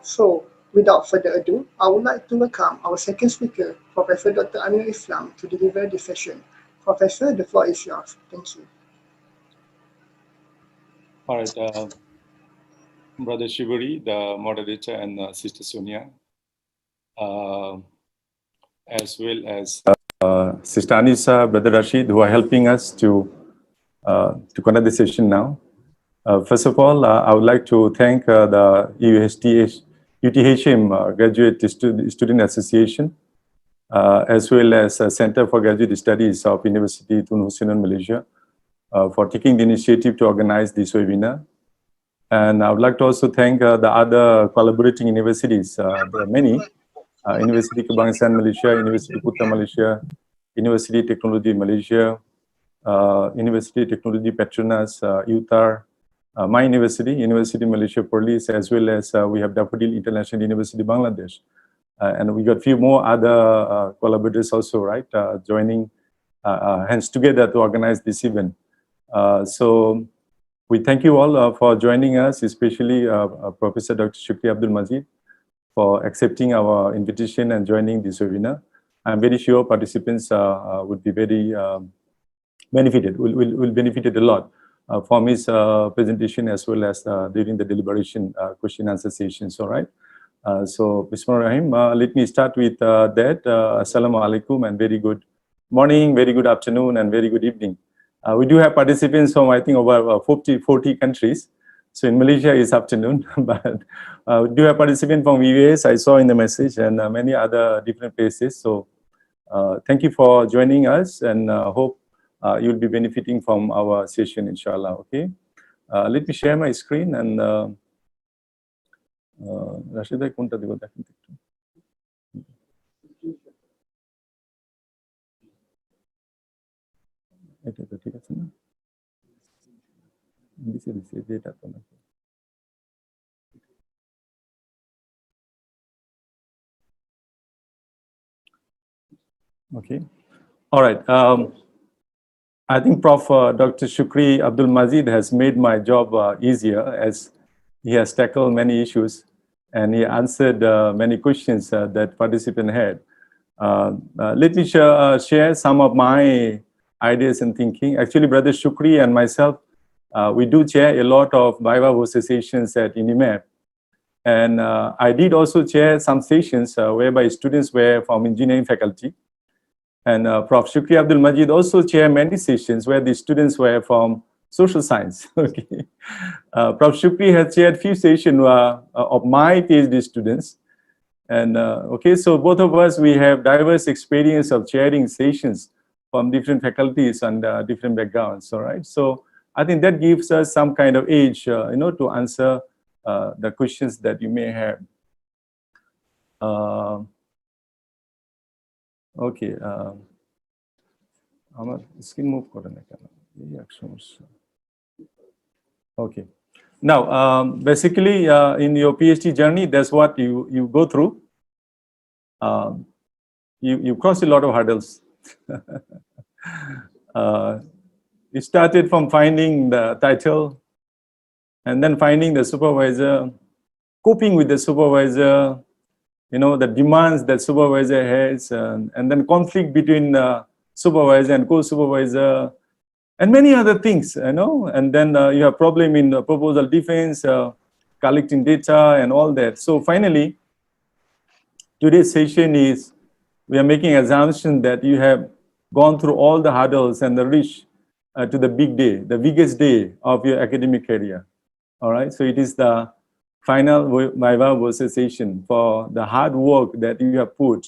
So, without further ado, I would like to welcome our second speaker, Professor Dr. Aminul, to deliver this session. Professor, the floor is yours. Thank you. All right, Brother Shiburi, the moderator, and Sister Sonia, as well as Sister Anisa, Brother Rashid, who are helping us to conduct the session now. First of all, I would like to thank the UTHM Graduate Student Association, as well as Center for Graduate Studies of Universiti Tun Hussein, Malaysia, for taking the initiative to organize this webinar. And I would like to also thank the other collaborating universities. There are many. Universiti Kebangsaan Malaysia, Universiti Putra Malaysia, Universiti Teknologi Malaysia, Universiti Teknologi Petronas, UTAR, my university, University Malaysia Perlis, as well as we have Daffodil International University Bangladesh. And we got a few more other collaborators also, right, joining hands together to organize this event. So we thank you all for joining us, especially Professor Dr. Shukri Abdul Majid, for accepting our invitation and joining this webinar. I'm very sure participants would be very benefited, will benefited a lot from his presentation, as well as during the deliberation question answer sessions, all right? So, Bismillahirrahmanirrahim, let me start with that. Assalamu alaikum, and very good morning, very good afternoon, and very good evening. We do have participants from, I think, over 40 countries. So in Malaysia, it's afternoon, but we do have participants from VIVA, I saw in the message, and many other different places. So thank you for joining us, and hope you'll be benefiting from our session, inshallah, okay? Let me share my screen, and Rashida, kunta dibo dekhen ekটু. এটা তো ঠিক আছে না? দিছে যেটা তো নাকি। Okay. All right. I think Prof. Dr. Shukri Abdul Majid has made my job easier, as he has tackled many issues and he answered many questions that participants had. Let me share some of my ideas and thinking. Actually, Brother Shukri and myself, we do chair a lot of VIVA VOCE sessions at INIMAP. And I did also chair some sessions whereby students were from engineering faculty. And Prof. Shukri Abdul Majid also chaired many sessions where the students were from social science. Okay. Prof. Shukri has chaired few sessions of my PhD students. And okay, so both of us, we have diverse experience of chairing sessions from different faculties and different backgrounds, all right? So I think that gives us some kind of edge, you know, to answer the questions that you may have. Okay. আমার screen move করে না কেন এই এক সমস্যা okay now basically in your PhD journey, that's what you go through. You cross a lot of hurdles. It started from finding the title, and then finding the supervisor, coping with the supervisor, you know, the demands that supervisor has, and then conflict between supervisor and co-supervisor, and many other things, you know, and then you have problem in proposal defense, collecting data and all that. So finally, today's session is, we are making assumption that you have gone through all the hurdles and the reach to the big day, the biggest day of your academic career. All right, so it is the final VIVA VOCE session for the hard work that you have put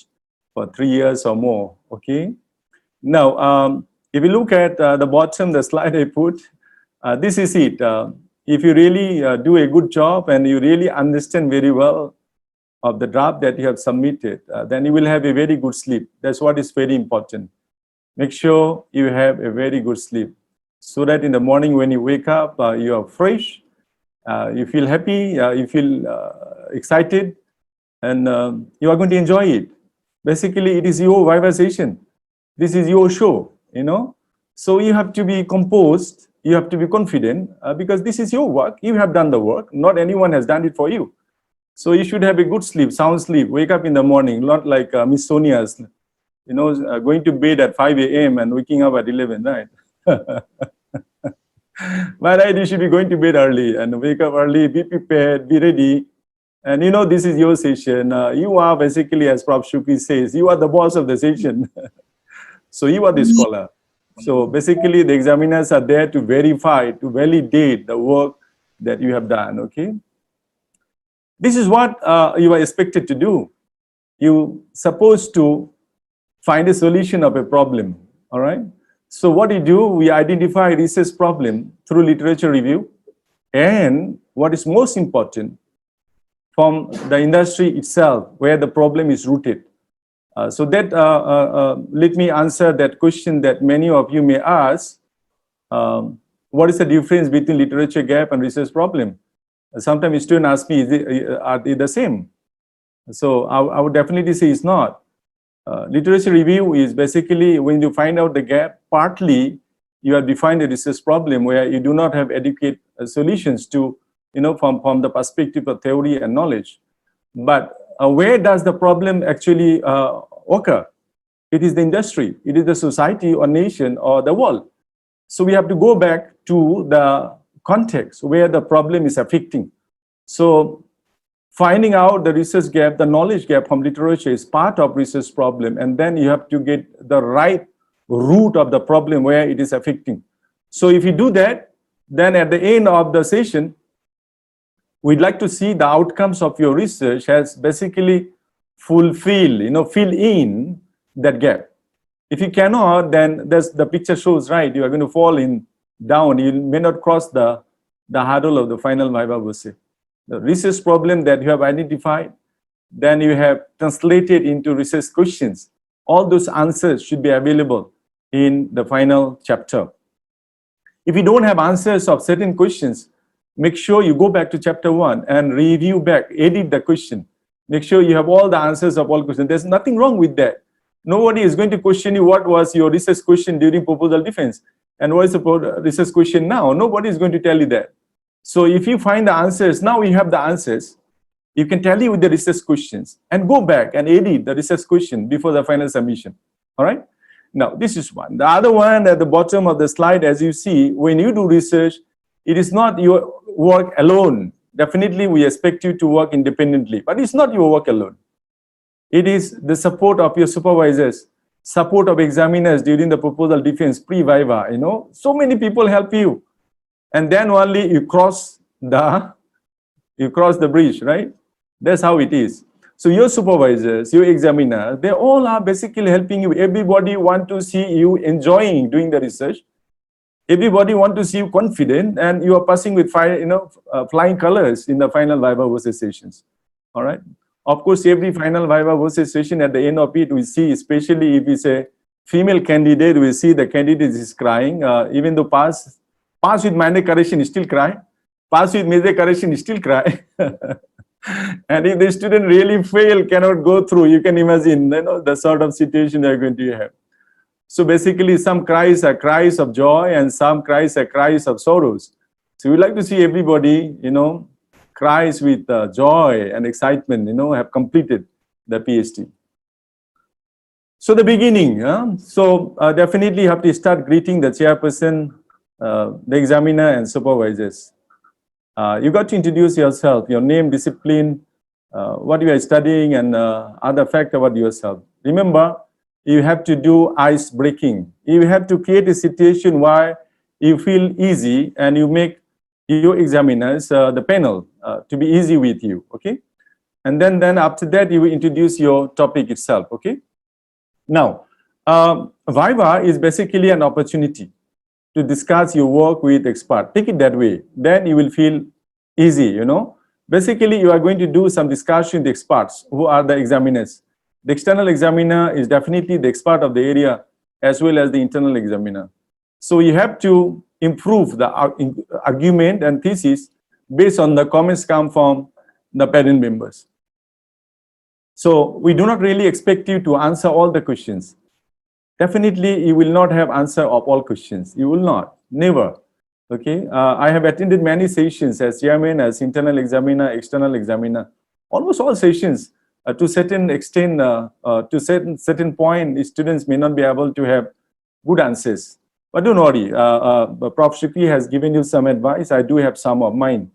for 3 years or more, okay? Now, if you look at the bottom, the slide I put, this is it. If you really do a good job and you really understand very well of the draft that you have submitted, then you will have a very good sleep. That's what is very important. Make sure you have a very good sleep, so that in the morning when you wake up, you are fresh, you feel happy, you feel excited, and you are going to enjoy it. Basically, it is your VIVA session. This is your show, you know. So you have to be composed, you have to be confident, because this is your work. You have done the work. Not anyone has done it for you. So you should have a good sleep, sound sleep, wake up in the morning, not like Miss Sonia's, going to bed at 5 a.m. and waking up at 11, right? But right, you should be going to bed early and wake up early, be prepared, be ready. And this is your session. You are basically, as Prof. Shukri says, you are the boss of the session. So you are the scholar. So basically, the examiners are there to verify, to validate the work that you have done, okay? This is what you are expected to do. You're supposed to find a solution of a problem, all right? So what we do, we identify research problem through literature review, and what is most important, from the industry itself, where the problem is rooted. So that let me answer that question that many of you may ask. What is the difference between literature gap and research problem? Sometimes students ask me, are they the same? So I would definitely say it's not. Literature review is basically when you find out the gap, partly you have defined a research problem where you do not have adequate solutions to, from the perspective of theory and knowledge. But where does the problem actually occur? It is the industry, it is the society or nation or the world. So we have to go back to the context where the problem is affecting. So finding out the research gap, the knowledge gap from literature is part of research problem, and then you have to get the right root of the problem where it is affecting. So if you do that, then at the end of the session, we'd like to see the outcomes of your research has basically fulfill, fill in that gap. If you cannot, then the picture shows, right, you are going to fall down. You may not cross the hurdle of the final VIVA VOCE. The research problem that you have identified, then you have translated into research questions. All those answers should be available in the final chapter. If you don't have answers of certain questions, make sure you go back to chapter 1 and review back, edit the question. Make sure you have all the answers of all questions. There's nothing wrong with that. Nobody is going to question you what was your research question during proposal defense and what is the research question now. Nobody is going to tell you that. So if you find the answers, now you have the answers, you can tally with the research questions and go back and edit the research question before the final submission. All right? Now, this is one. The other one at the bottom of the slide, as you see, when you do research, it is not your work alone. Definitely, we expect you to work independently, but it's not your work alone. It is the support of your supervisors, support of examiners during the proposal defense, pre-viva, so many people help you. And then only you cross the bridge, right? That's how it is. So your supervisors, your examiners, they all are basically helping you. Everybody want to see you enjoying doing the research. Everybody want to see you confident, and you are passing with flying colors in the final VIVA VOCE sessions. All right. Of course, every final VIVA VOCE session, at the end of it, we see, especially if it's a female candidate, we see the candidate is crying, even though pass with minor correction, is still cry. Pass with major correction, is still cry. And if the student really fail, cannot go through, you can imagine, the sort of situation they're going to have. So basically, some cries are cries of joy, and some cries are cries of sorrows. So we like to see everybody, cries with joy and excitement, have completed the PhD. So the beginning, definitely you have to start greeting the chairperson, the examiner and supervisors. You got to introduce yourself, your name, discipline, what you are studying, and other fact about yourself. Remember, you have to do ice breaking. You have to create a situation where you feel easy and you make your examiners, the panel, to be easy with you, okay? And then after that, you will introduce your topic itself, okay? Now, VIVA is basically an opportunity to discuss your work with experts. Take it that way. Then you will feel easy, Basically, you are going to do some discussion with experts who are the examiners. The external examiner is definitely the expert of the area as well as the internal examiner. So you have to improve the argument and thesis based on the comments come from the parent members. So we do not really expect you to answer all the questions. Definitely, you will not have answer of all questions. You will not, never. Okay, I have attended many sessions as chairman, as internal examiner, external examiner. almost all sessions, to certain extent, to certain point, students may not be able to have good answers. But don't worry, Prof. Shukri has given you some advice. I do have some of mine.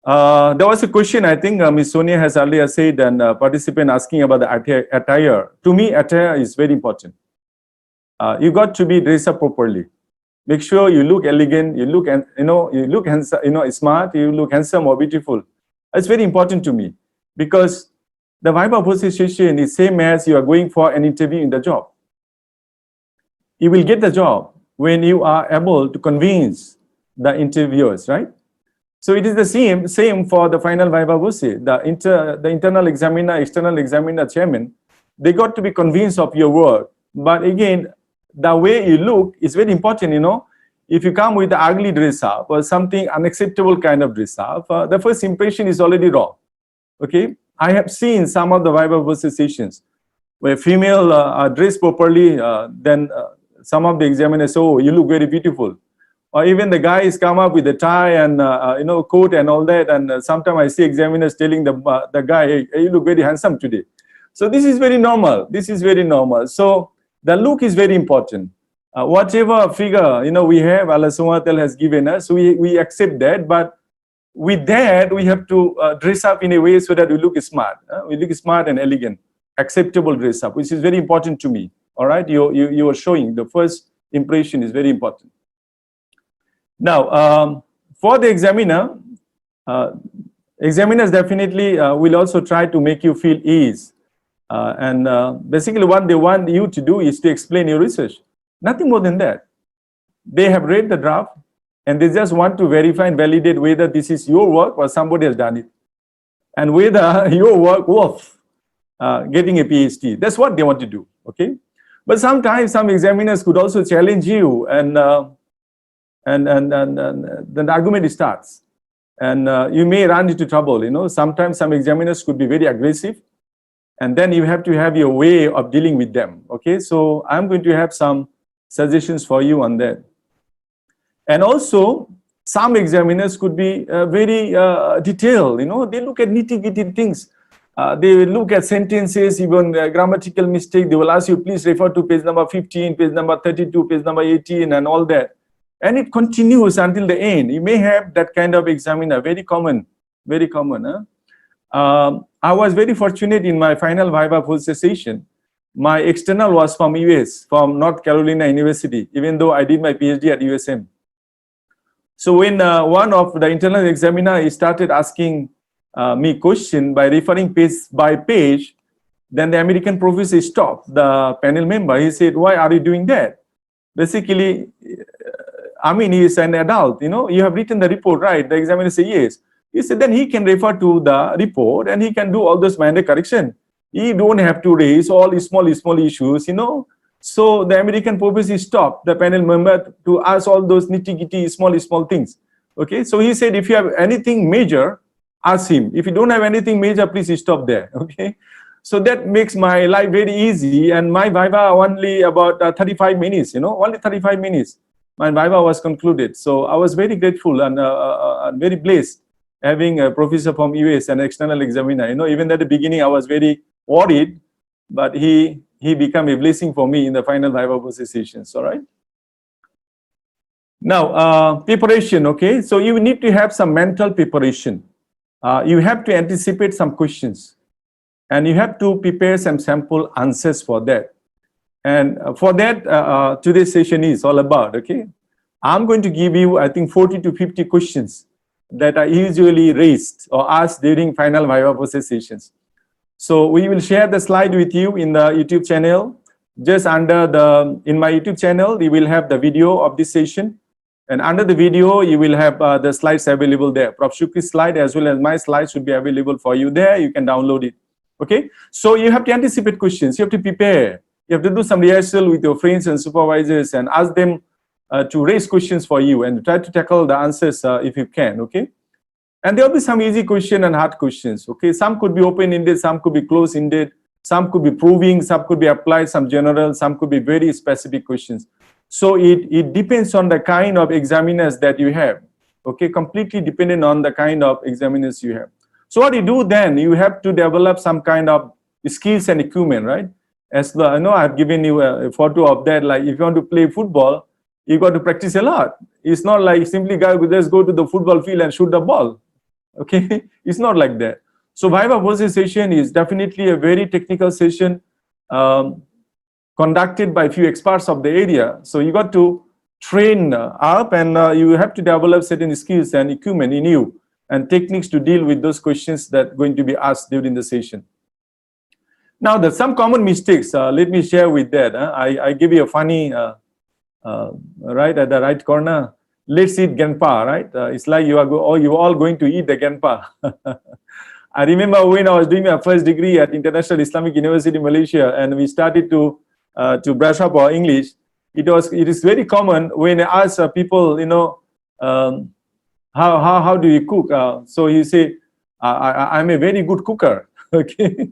There was a question, I think Ms. Sonia has earlier said, and participant asking about the attire. To me, attire is very important. You got to be dressed up properly. Make sure you look elegant, you look, you look handsome, smart, you look handsome or beautiful. It's very important to me, because the VIVA VOCE session is same as you are going for an interview in the job. You will get the job when you are able to convince the interviewers, right? So it is the same for the final VIVA VOCE. The internal examiner, external examiner, chairman, they got to be convinced of your work. But again, the way you look is very important, If you come with the ugly dress up or something unacceptable kind of dress up, the first impression is already wrong, okay? I have seen some of the VIVA VOCE sessions where female are dressed properly, then some of the examiners say, oh, you look very beautiful. Or even the guys come up with a tie and coat and all that, and sometimes I see examiners telling the guy, hey, you look very handsome today. So this is very normal. This is very normal. So the look is very important. Whatever figure we have, Allah Subhanahu wa Ta'ala has given us, we accept that. But with that, we have to dress up in a way so that we look smart. We look smart and elegant, acceptable dress up, which is very important to me. All right, you are showing the first impression is very important. Now, for the examiner, examiners definitely will also try to make you feel ease. Basically what they want you to do is to explain your research. Nothing more than that. They have read the draft and they just want to verify and validate whether this is your work or somebody has done it. And whether your work worth getting a PhD. That's what they want to do, okay? But sometimes some examiners could also challenge you, and then the argument starts. And you may run into trouble, Sometimes some examiners could be very aggressive, and then you have to have your way of dealing with them, okay? So I'm going to have some suggestions for you on that. And also, some examiners could be very detailed, They look at nitty-gritty things. They will look at sentences, even grammatical mistake. They will ask you, please refer to page number 15, page number 32, page number 18, and all that. And it continues until the end. You may have that kind of examiner, very common, very common. I was very fortunate in my final VIVA VOCE session. My external was from US, from North Carolina University, even though I did my PhD at USM. So when one of the internal examiner he started asking me question by referring page by page, then the American professor stopped the panel member. He said, why are you doing that? Basically, he is an adult, you have written the report, right? The examiner said, yes. He said, then he can refer to the report and he can do all those minor correction. He don't have to raise all small issues, So the American professor stopped the panel member to ask all those nitty-gritty, small things. Okay, so he said, if you have anything major, ask him. If you don't have anything major, please stop there. Okay, so that makes my life very easy. And my VIVA only about 35 minutes, only 35 minutes. My VIVA was concluded. So I was very grateful and very blessed having a professor from US, an external examiner. Even at the beginning, I was very worried, but he became a blessing for me in the final VIVA VOCE sessions. All right. Now, preparation. Okay, so you need to have some mental preparation. You have to anticipate some questions, and you have to prepare some sample answers for that. And for that, today's session is all about. Okay, I'm going to give you, I think, 40 to 50 questions that are usually raised or asked during final VIVA VOCE sessions. So we will share the slide with you in the YouTube channel. Just in my YouTube channel, you will have the video of this session. And under the video, you will have the slides available there. Prof. Shukri's slide as well as my slides should be available for you there. You can download it. Okay. So you have to anticipate questions. You have to prepare. You have to do some rehearsal with your friends and supervisors and ask them to raise questions for you and try to tackle the answers if you can. Okay. And there will be some easy question and hard questions. Okay. Some could be open-ended, some could be closed-ended, some could be proving, some could be applied, some general, some could be very specific questions. So it depends on the kind of examiners that you have. Okay, completely dependent on the kind of examiners you have. So what you do then, you have to develop some kind of skills and equipment, right? As the, I know I've given you a photo of that, like if you want to play football, you got to practice a lot. It's not like simply guy would just go to the football field and shoot the ball. Okay, it's not like that. So VIVA VOCE session is definitely a very technical session conducted by a few experts of the area. So you got to train up, and you have to develop certain skills and equipment in you and techniques to deal with those questions that are going to be asked during the session. Now, there's some common mistakes. Let me share with that. I give you a funny, right at the right corner. Let's eat Genpa, right? It's like you are all going to eat the Genpa. I remember when I was doing my first degree at International Islamic University, Malaysia, and we started to brush up our English. It is very common when I ask people, you know, how do you cook? So you say, I'm a very good cooker. Okay,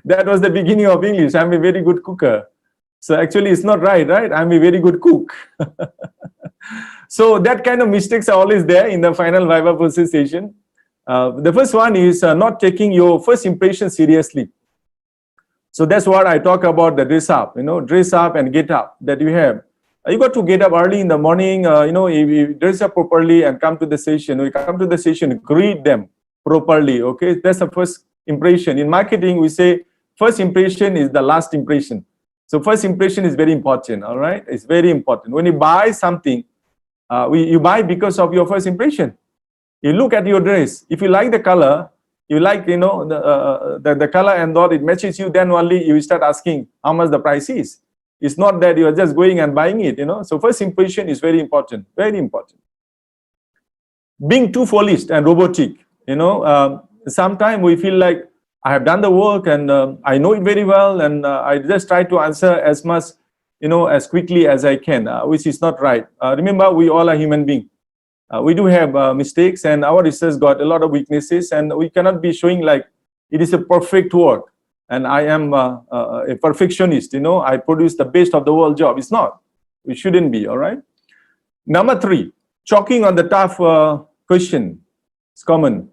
that was the beginning of English. I'm a very good cooker. So actually, it's not right, right? I'm a very good cook. So that kind of mistakes are always there in the final VIVA VOCE session. The first one is not taking your first impression seriously. So that's what I talk about, the dress up, you know, dress up and get up that you have. You got to get up early in the morning, you know, if you dress up properly and come to the session. We come to the session, greet them properly, okay? That's the first impression. In marketing, we say first impression is the last impression. So first impression is very important, all right? It's very important. When you buy something, you buy because of your first impression. You look at your dress. If you like the color, you like, you know, the color and thought it matches you, then only you start asking how much the price is. It's not that you are just going and buying it, you know. So first impression is very important, very important. Being too polished and robotic, you know, sometimes we feel like I have done the work and I know it very well, and I just try to answer as much, you know, as quickly as I can, which is not right. Remember, we all are human beings. We do have mistakes, and our research got a lot of weaknesses, and we cannot be showing like it is a perfect work and I am a perfectionist, you know, I produce the best of the world job. It's not. We shouldn't be, all right? Number 3, chalking on the tough question. It's common.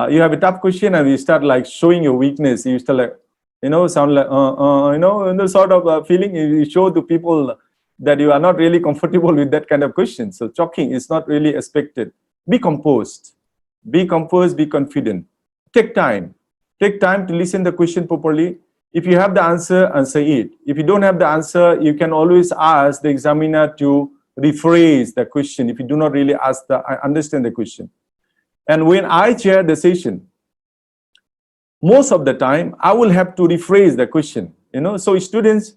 You have a tough question and you start like showing your weakness. You start like, you know, sound like, you know, the sort of feeling you show to people that you are not really comfortable with that kind of question. So chalking is not really expected. Be composed. Be composed, be confident. Take time. Take time to listen the question properly. If you have the answer, answer it. If you don't have the answer, you can always ask the examiner to rephrase the question if you do not really understand the question. And when I chair the session, most of the time, I will have to rephrase the question. You know, so students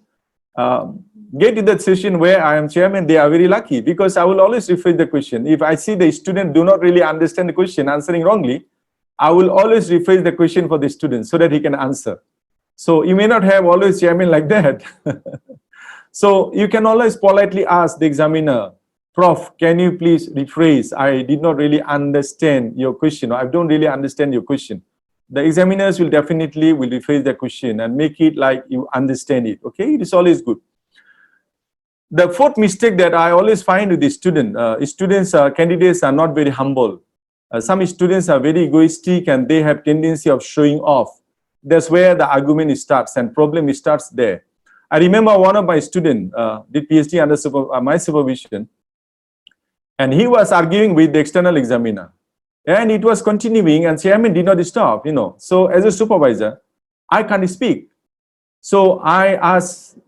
get to that session where I am chairman, they are very lucky because I will always rephrase the question. If I see the student do not really understand the question, answering wrongly, I will always rephrase the question for the student so that he can answer. So you may not have always chairman like that. So you can always politely ask the examiner, Prof, can you please rephrase? I did not really understand your question, or I don't really understand your question. The examiners will definitely rephrase the question and make it like you understand it. Okay, it is always good. The 4th mistake that I always find with the candidates are not very humble. Some students are very egoistic and they have tendency of showing off. That's where the argument starts and problem starts there. I remember one of my students did PhD under my supervision, and he was arguing with the external examiner. And it was continuing and chairman did not stop, you know. So as a supervisor, I can't speak. So I asked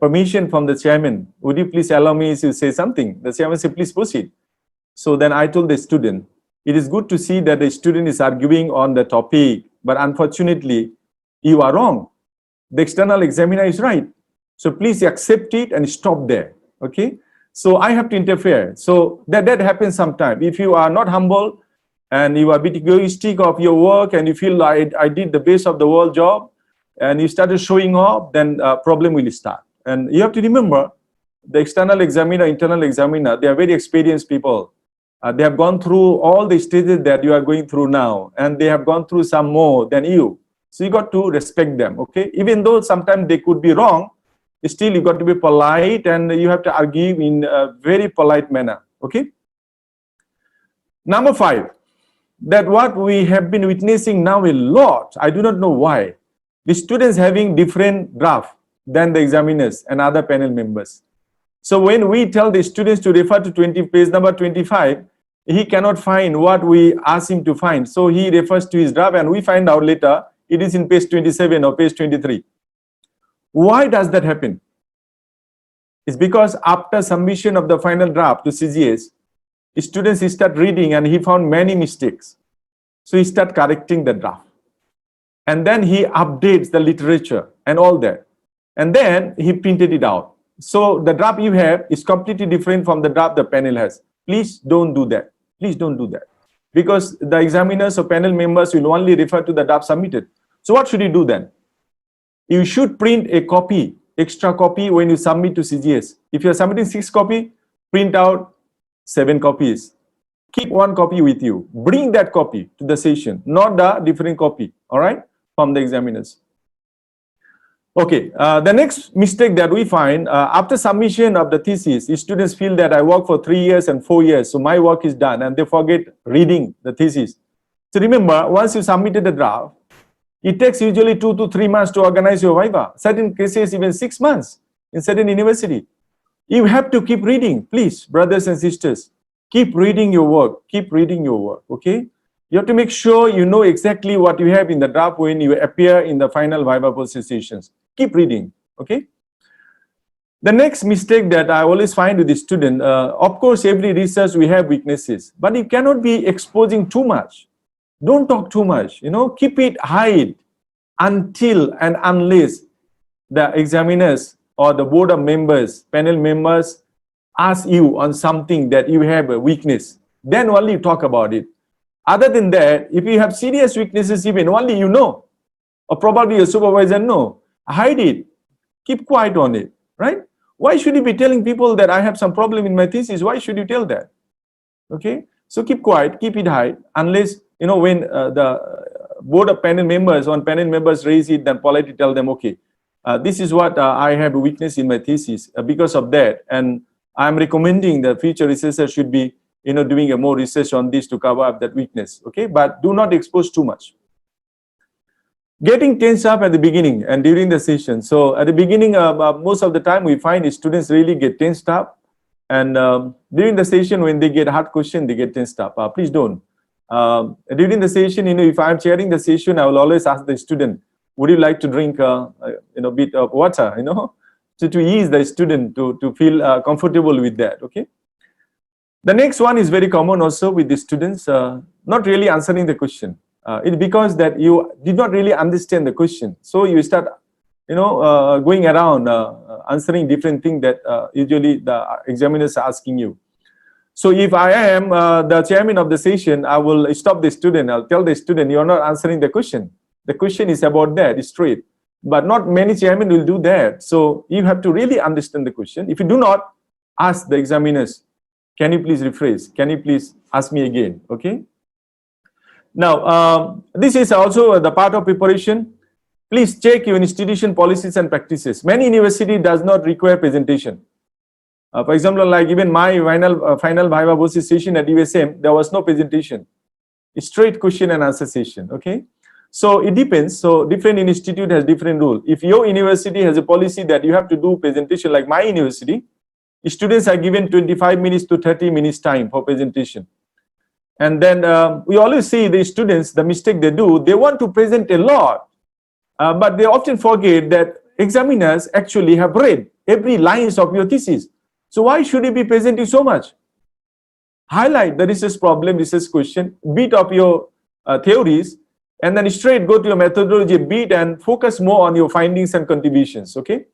permission from the chairman, would you please allow me to say something? The chairman said, please proceed. So then I told the student, it is good to see that the student is arguing on the topic, but unfortunately, you are wrong. The external examiner is right. So please accept it and stop there, okay? So I have to interfere. So that happens sometimes. If you are not humble and you are a bit egoistic of your work and you feel like I did the best of the world job and you started showing off, then problem will start. And you have to remember, the external examiner, internal examiner, they are very experienced people. They have gone through all the stages that you are going through now, and they have gone through some more than you. So you got to respect them, okay? Even though sometimes they could be wrong, still you got to be polite and you have to argue in a very polite manner, okay? Number 5, that what we have been witnessing now a lot, I do not know why, the students having different draft than the examiners and other panel members. So when we tell the students to refer to page number 25, he cannot find what we ask him to find. So he refers to his draft and we find out later it is in page 27 or page 23. Why does that happen? It's because after submission of the final draft to CGS, students start reading and he found many mistakes. So he start correcting the draft. And then he updates the literature and all that. And then he printed it out. So the draft you have is completely different from the draft the panel has. Please don't do that. Please don't do that. Because the examiners or panel members will only refer to the draft submitted. So what should you do then? You should print a copy, extra copy when you submit to CGS. If you're submitting 6 copies, print out 7 copies. Keep 1 copy with you. Bring that copy to the session, not the different copy, all right, from the examiners. Okay, the next mistake that we find, after submission of the thesis, students feel that I work for 3 years and 4 years, so my work is done, and they forget reading the thesis. So remember, once you submitted the draft, it takes usually 2 to 3 months to organize your VIVA. Certain cases, even 6 months in certain university. You have to keep reading, please, brothers and sisters. Keep reading your work. Keep reading your work, okay? You have to make sure you know exactly what you have in the draft when you appear in the final VIVA VOCE sessions. Keep reading, okay? The next mistake that I always find with the student, of course, every research we have weaknesses, but you cannot be exposing too much. Don't talk too much, you know, keep it hide until and unless the examiners or the board of members, panel members ask you on something that you have a weakness, then only talk about it. Other than that, if you have serious weaknesses, even only you know, or probably your supervisor know, hide it, keep quiet on it, right? Why should you be telling people that I have some problem in my thesis? Why should you tell that? Okay, so keep quiet, keep it hide, unless, you know, when the board of panel members, when panel members raise it, then politely tell them, okay, this is what I have a weakness in my thesis because of that, and I'm recommending the future researchers should be, you know, doing a more research on this to cover up that weakness, okay? But do not expose too much. Getting tensed up at the beginning and during the session. So at the beginning, most of the time we find students really get tensed up, and during the session when they get hard question, they get tensed up. Please don't. During the session, you know, if I'm chairing the session, I will always ask the student, would you like to drink you know, bit of water, you know, to ease the student to feel comfortable with that, okay? The next one is very common also with the students, not really answering the question. It's because that you did not really understand the question. So you start, you know, going around answering different things that usually the examiners are asking you. So if I am the chairman of the session, I will stop the student. I'll tell the student, you're not answering the question. The question is about that, it's straight. But not many chairmen will do that. So you have to really understand the question. If you do not, ask the examiners, can you please rephrase? Can you please ask me again? Okay. Now, this is also the part of preparation. Please check your institution policies and practices. Many university does not require presentation. For example, like even my final VIVA VOCE session at USM, there was no presentation. It's straight question and answer session, okay? So it depends. So different institute has different rule. If your university has a policy that you have to do presentation, like my university, students are given 25 minutes to 30 minutes time for presentation. And then we always see the students, the mistake they do, they want to present a lot, but they often forget that examiners actually have read every lines of your thesis. So why should you be presenting so much? Highlight the research problem, research question, bit of your theories, and then straight go to your methodology bit and focus more on your findings and contributions, okay?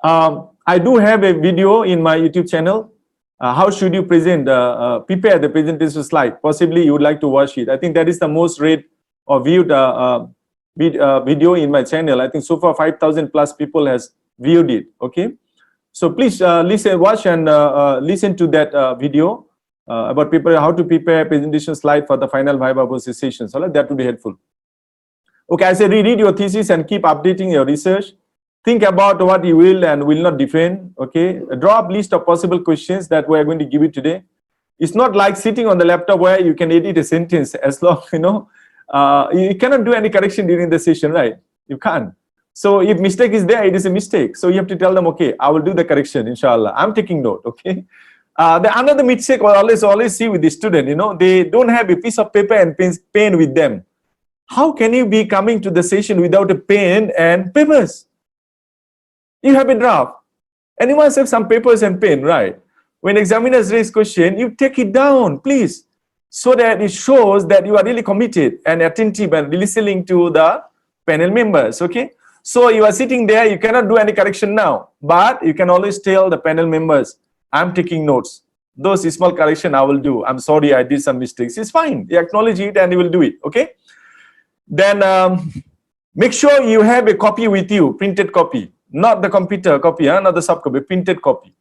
I do have a video in my YouTube channel. How should you present, prepare the presentation slide? Possibly you would like to watch it. I think that is the most read or viewed video in my channel. I think so far 5,000 plus people has viewed it, okay? So please listen, watch and listen to that video about how to prepare presentation slide for the final VIVA VOCE session. So that would be helpful. Okay, I said reread your thesis and keep updating your research. Think about what you will and will not defend, okay? Draw up list of possible questions that we are going to give you today. It's not like sitting on the laptop where you can edit a sentence as long, you cannot do any correction during the session, right? You can't. So if mistake is there, it is a mistake. So you have to tell them, okay, I will do the correction, inshallah. I'm taking note, okay? The another mistake I always see with the student, they don't have a piece of paper and pen with them. How can you be coming to the session without a pen and papers? You have a draft and you must have some papers and pen, right? When examiners raise question, you take it down, please, so that it shows that you are really committed and attentive and listening to the panel members, okay? So you are sitting there, you cannot do any correction now, but you can always tell the panel members, I'm taking notes. Those small correction I will do. I'm sorry, I did some mistakes. It's fine. You acknowledge it and you will do it, okay? Then make sure you have a copy with you, printed copy, not the computer copy, not the soft copy, printed copy.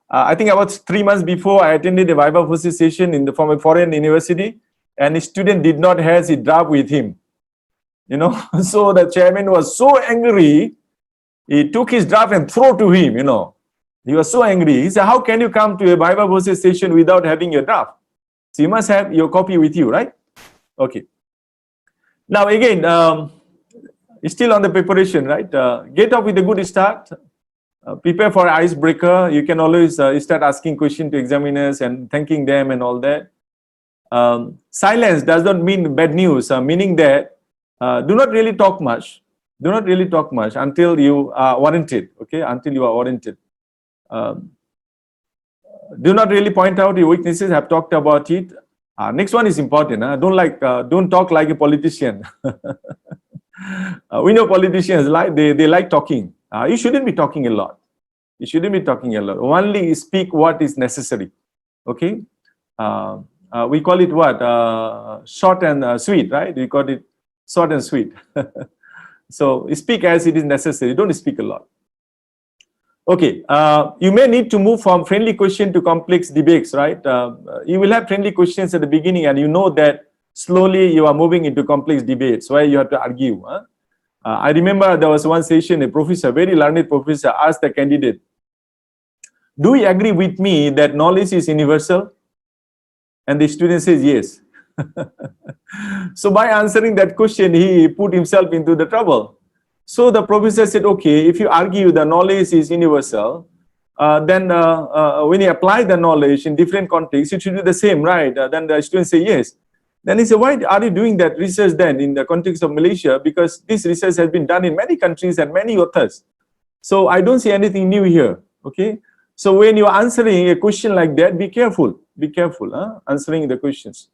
I think about 3 months before, I attended a VIVA VOCE session from a foreign university, and a student did not have his draft with him. So the chairman was so angry, he took his draft and threw to him, He was so angry. He said, how can you come to a VIVA VOCE session without having your draft? So you must have your copy with you, right? Okay. Now again, still on the preparation, right? Get off with a good start. Prepare for icebreaker. You can always start asking questions to examiners and thanking them and all that. Silence does not mean bad news, meaning that do not really talk much. Do not really talk much until you are warranted, okay? Until you are warranted. Do not really point out your weaknesses. I've talked about it. Next one is important. Don't talk like a politician. We know politicians they like talking. You shouldn't be talking a lot. You shouldn't be talking a lot. Only speak what is necessary. Okay. We call it what? Short and sweet, right? We call it short and sweet. So speak as it is necessary. Don't speak a lot. Okay, you may need to move from friendly question to complex debates, right? You will have friendly questions at the beginning, and you know that slowly you are moving into complex debates where you have to argue. I remember there was one session, a professor, very learned professor, asked the candidate, do you agree with me that knowledge is universal? And the student says yes. So by answering that question, he put himself into the trouble. So the professor said, okay, if you argue the knowledge is universal, then when you apply the knowledge in different contexts, you should do the same, right? Then the student say yes. Then he said, why are you doing that research then in the context of Malaysia? Because this research has been done in many countries and many authors. So I don't see anything new here, okay? So when you're answering a question like that, be careful, answering the questions.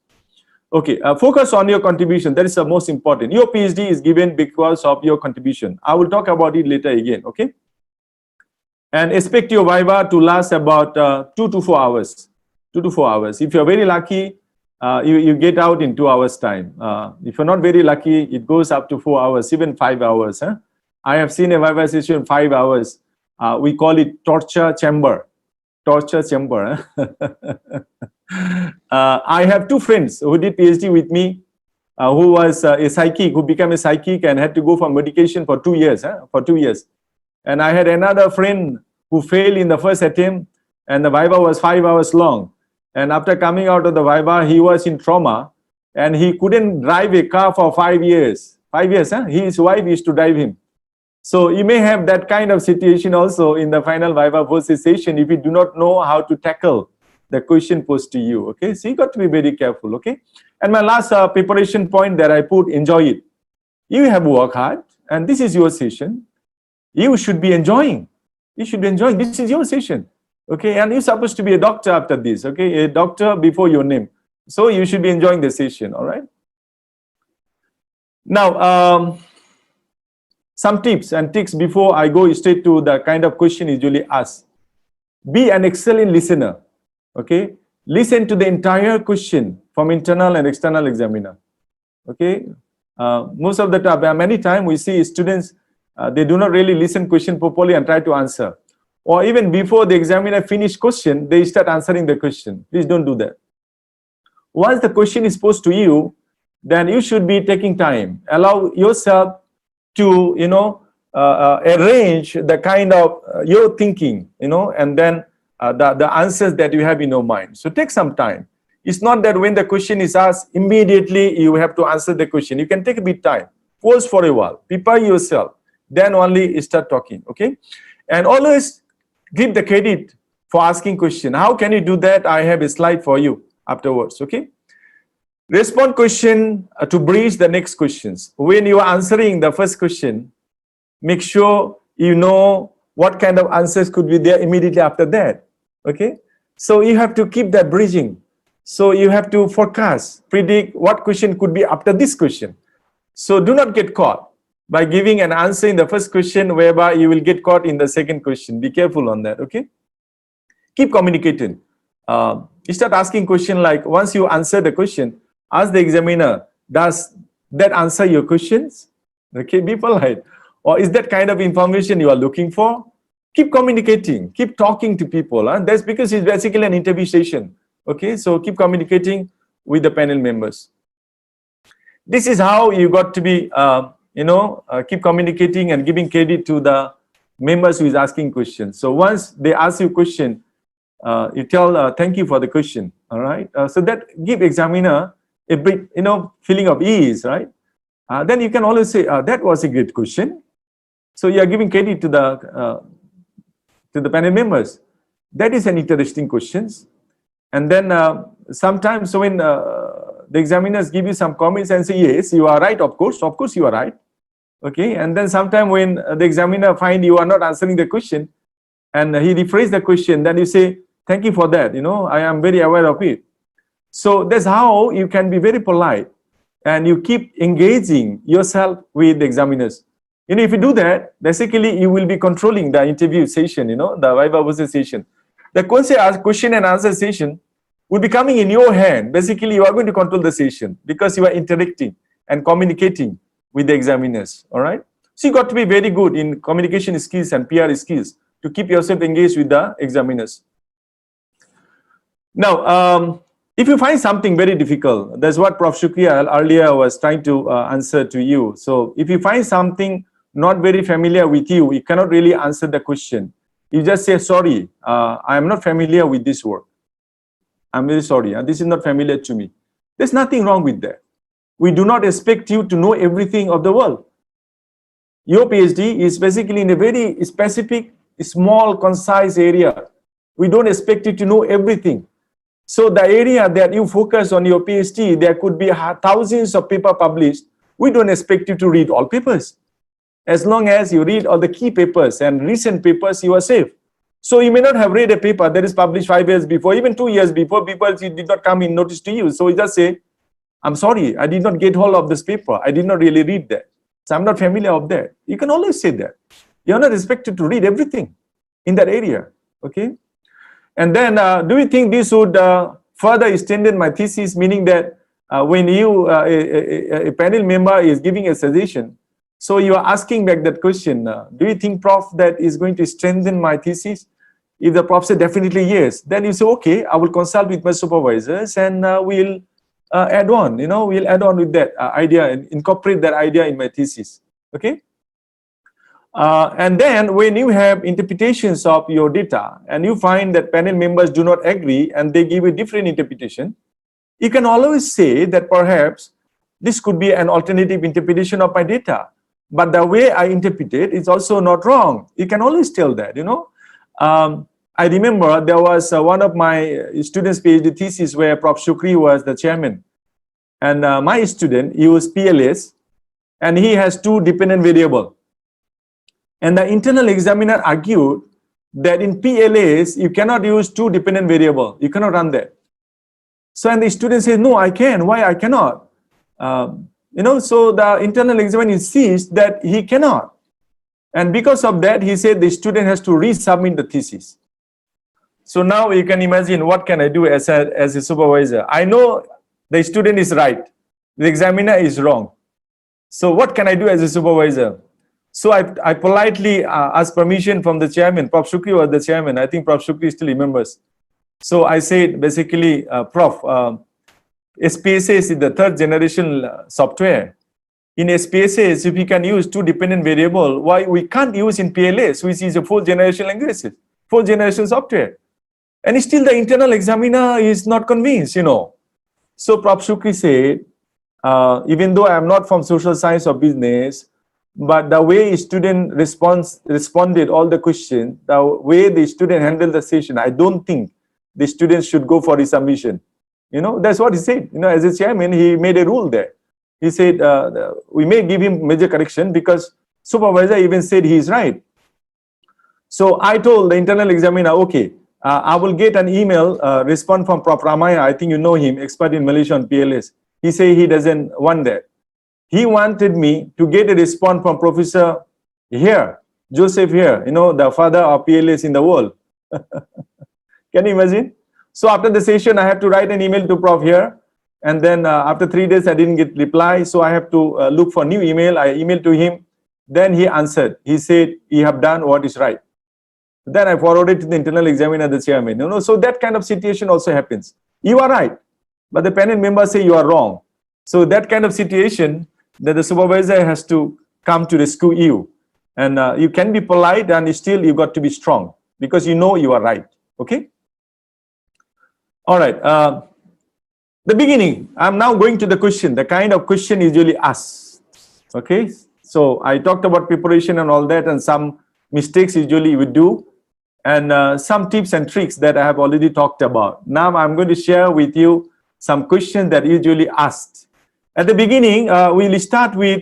Okay, focus on your contribution. That is the most important. Your PhD is given because of your contribution. I will talk about it later again, okay? And expect your Viva to last about 2 to 4 hours. 2 to 4 hours. If you're very lucky, you get out in 2 hours time. If you're not very lucky, it goes up to 4 hours, even 5 hours. I have seen a Viva session 5 hours. We call it torture chamber. Torture chamber. I have 2 friends who did PhD with me, who was a psychic, who became a psychic and had to go for medication for 2 years. For 2 years. And I had another friend who failed in the first attempt, and the Viva was 5 hours long. And after coming out of the Viva, he was in trauma, and he couldn't drive a car for 5 years. 5 years, his wife used to drive him. So you may have that kind of situation also in the final Viva VOCE session if you do not know how to tackle the question posed to you, okay? So you got to be very careful, okay? And my last preparation point that I put, enjoy it. You have worked hard, and this is your session. You should be enjoying. You should be enjoying. This is your session, okay? And you're supposed to be a doctor after this, okay? A doctor before your name. So you should be enjoying the session, all right? Now, some tips and tricks before I go straight to the kind of question usually asked. Be an excellent listener, okay? Listen to the entire question from internal and external examiner, okay? Most of the time, many times we see students, they do not really listen question properly and try to answer. Or even before the examiner finish question, they start answering the question. Please don't do that. Once the question is posed to you, then you should be taking time. Allow yourself to, arrange the kind of your thinking, and then the answers that you have in your mind. So take some time. It's not that when the question is asked, immediately you have to answer the question. You can take a bit time, pause for a while, prepare yourself, then only start talking, okay? And always give the credit for asking question. How can you do that? I have a slide for you afterwards, okay? Respond question to bridge the next questions. When you are answering the first question, make sure you know what kind of answers could be there immediately after that, okay? So you have to keep that bridging. So you have to forecast, predict what question could be after this question. So do not get caught by giving an answer in the first question whereby you will get caught in the second question. Be careful on that, okay? Keep communicating. You start asking question like, once you answer the question, ask the examiner, does that answer your questions? Okay, be polite. Or is that kind of information you are looking for? Keep communicating, keep talking to people. That's because it's basically an interview session. Okay, so keep communicating with the panel members. This is how you got to be, keep communicating and giving credit to the members who is asking questions. So once they ask you a question, you tell, thank you for the question, all right? So that give examiner a bit, feeling of ease, right? Then you can always say, that was a great question. So you are giving credit to the panel members. That is an interesting question. And then sometimes when the examiners give you some comments and say, yes, you are right, of course you are right. Okay, and then sometime when the examiner find you are not answering the question and he rephrase the question, then you say, thank you for that, I am very aware of it. So that's how you can be very polite and you keep engaging yourself with the examiners. If you do that, basically you will be controlling the interview session, the VIVA VOCE session. The question and answer session will be coming in your hand. Basically, you are going to control the session because you are interacting and communicating with the examiners, all right? So you got to be very good in communication skills and PR skills to keep yourself engaged with the examiners. Now, if you find something very difficult, that's what Prof. Shukriya earlier was trying to answer to you. So if you find something not very familiar with you, you cannot really answer the question. You just say, sorry, I am not familiar with this word. I'm very sorry, this is not familiar to me. There's nothing wrong with that. We do not expect you to know everything of the world. Your PhD is basically in a very specific, small, concise area. We don't expect you to know everything. So the area that you focus on your PhD, there could be thousands of papers published. We don't expect you to read all papers. As long as you read all the key papers and recent papers, you are safe. So you may not have read a paper that is published 5 years before, even 2 years before, people did not come in notice to you. So you just say, I'm sorry, I did not get hold of this paper. I did not really read that. So I'm not familiar with that. You can always say that. You're not expected to read everything in that area, okay? And then, do you think this would further strengthen my thesis, meaning that when you, a panel member is giving a suggestion, so you are asking back that question, do you think, Prof, that is going to strengthen my thesis? If the Prof said definitely yes, then you say, okay, I will consult with my supervisors and we'll add on, we'll add on with that idea and incorporate that idea in my thesis, okay? And then when you have interpretations of your data and you find that panel members do not agree and they give a different interpretation, you can always say that perhaps this could be an alternative interpretation of my data. But the way I interpret it is also not wrong. You can always tell that, I remember there was one of my students' PhD thesis where Prof. Shukri was the chairman. And my student used PLS and he has 2 dependent variables. And the internal examiner argued that in PLS, you cannot use 2 dependent variables. You cannot run that. So, and the student says, no, I can. Why I cannot? So the internal examiner insists that he cannot. And because of that, he said the student has to resubmit the thesis. So now you can imagine what can I do as a supervisor. I know the student is right. The examiner is wrong. So what can I do as a supervisor? So I politely asked permission from the chairman. Prof. Shukri was the chairman. I think Prof. Shukri still remembers. So I said, basically, Prof, SPSS is the 3rd generation software. In SPSS, if we can use 2 dependent variables, why we can't use in PLS, which is a 4th generation language, 4th generation software. And still the internal examiner is not convinced, So Prof. Shukri said, even though I am not from social science or business, but the way student responded all the questions, the way the student handled the session, I don't think the students should go for resubmission. That's what he said. As a chairman, he made a rule there. He said, we may give him major correction because supervisor even said he is right. So I told the internal examiner, okay, I will get an email response from Prof. Ramaya. I think you know him, expert in Malaysia on PLS. He said he doesn't want that. He wanted me to get a response from Professor here, Joseph here, the father of PLS in the world. Can you imagine? So after the session, I have to write an email to Prof here. And then after 3 days, I didn't get reply. So I have to look for new email. I emailed to him. Then he answered. He said, you have done what is right. Then I forwarded to the internal examiner, the chairman. So that kind of situation also happens. You are right, but the panel members say you are wrong. So that kind of situation that the supervisor has to come to rescue you. And you can be polite and still you got to be strong because you know you are right. Okay? All right. The beginning, I'm now going to the question, the kind of question usually asked. Okay? So I talked about preparation and all that and some mistakes usually we do. And some tips and tricks that I have already talked about. Now I'm going to share with you some questions that usually asked. At the beginning, we'll start with,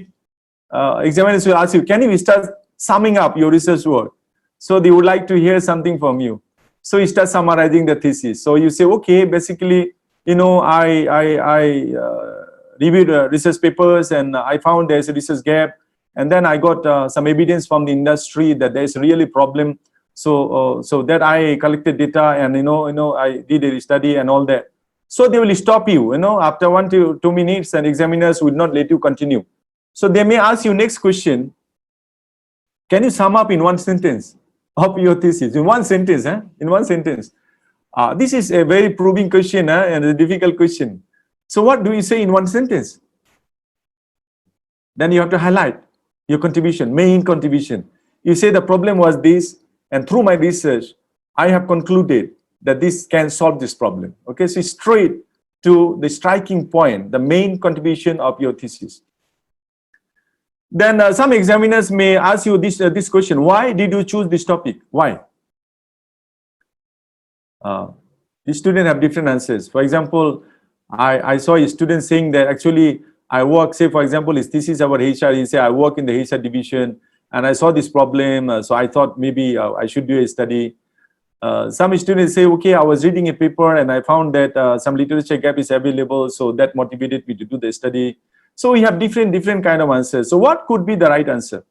examiners will ask you, can you start summing up your research work? So they would like to hear something from you. So you start summarizing the thesis. So you say, okay, basically, I reviewed research papers and I found there's a research gap. And then I got some evidence from the industry that there's really problem. So that I collected data and I did a study and all that. So they will stop you, after 1 to 2 minutes, and examiners will not let you continue. So they may ask you next question. Can you sum up in one sentence of your thesis? In one sentence, in one sentence. This is a very probing question and a difficult question. So what do you say in one sentence? Then you have to highlight your contribution, main contribution. You say the problem was this. And through my research, I have concluded that this can solve this problem. Okay, so straight to the striking point, the main contribution of your thesis. Then some examiners may ask you this question: why did you choose this topic? Why? The students have different answers. For example, I saw a student saying that actually I work, say for example, his thesis about HR. He said I work in the HR division. And I saw this problem, so I thought maybe I should do a study. Some students say, okay, I was reading a paper and I found that some literature gap is available, so that motivated me to do the study. So we have different kind of answers. So what could be the right answer?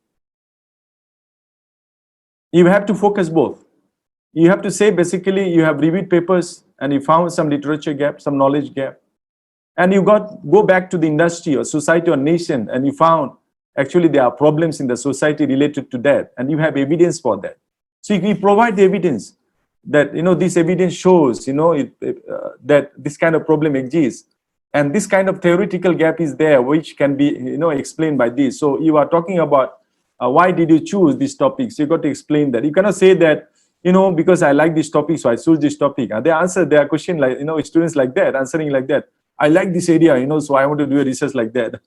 You have to focus both. You have to say basically you have reviewed papers and you found some literature gap, some knowledge gap. And you go back to the industry or society or nation and you found actually there are problems in the society related to that, and you have evidence for that. So you provide the evidence that this evidence shows that this kind of problem exists, and this kind of theoretical gap is there which can be explained by this. So you are talking about why did you choose these topics? You got to explain that. You cannot say that because I like this topic so I choose this topic. And they answer their question like students like that, answering like that. I like this area, so I want to do a research like that.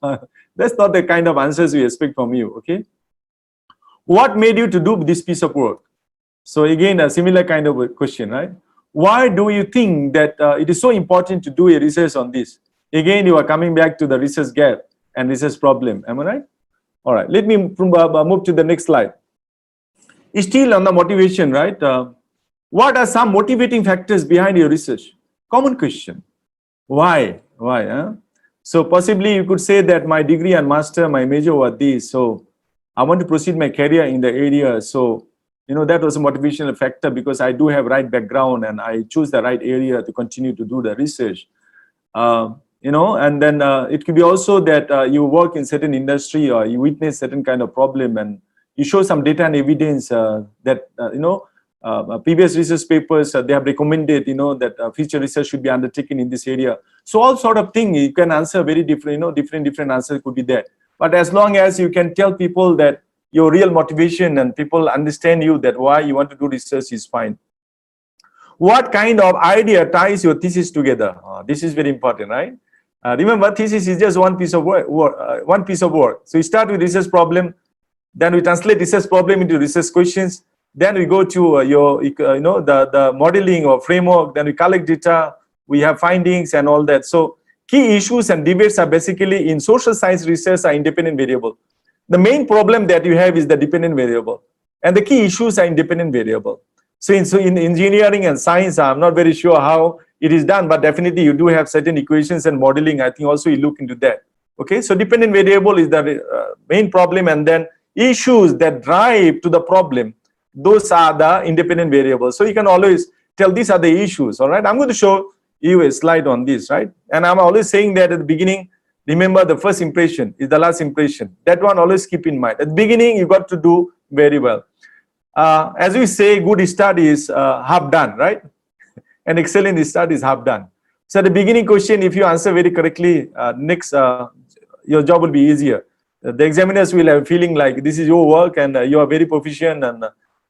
That's not the kind of answers we expect from you, okay? What made you to do this piece of work? So again, a similar kind of a question, right? Why do you think that it is so important to do a research on this? Again, you are coming back to the research gap and research problem, am I right? All right, let me move to the next slide. Still on the motivation, right? What are some motivating factors behind your research? Common question. Why? So possibly you could say that my degree and master, my major were these. So I want to proceed my career in the area. So, that was a motivational factor because I do have right background and I choose the right area to continue to do the research. And then it could be also that you work in certain industry or you witness certain kind of problem and you show some data and evidence that, previous research papers, they have recommended, that future research should be undertaken in this area. So all sort of thing, you can answer very different, different answers could be there. But as long as you can tell people that your real motivation and people understand you that why you want to do research is fine. What kind of idea ties your thesis together? This is very important, right? Remember, thesis is just one piece of work. So you start with research problem, then we translate research problem into research questions. Then we go to the modeling or framework. Then we collect data. We have findings and all that. So key issues and debates are basically in social science research are independent variable. The main problem that you have is the dependent variable, and the key issues are independent variable. So in engineering and science, I'm not very sure how it is done, but definitely you do have certain equations and modeling. I think also you look into that. Okay, so dependent variable is the main problem, and then issues that drive to the problem, those are the independent variables. So you can always tell these are the issues. All right, I'm going to show you a slide on this, right? And I'm always saying that at the beginning, remember the first impression is the last impression. That one always keep in mind. At the beginning, you got to do very well. As we say, good start is half done, right? And excellent start is half done. So at the beginning question, if you answer very correctly, your job will be easier. The examiners will have a feeling like this is your work and you are very proficient and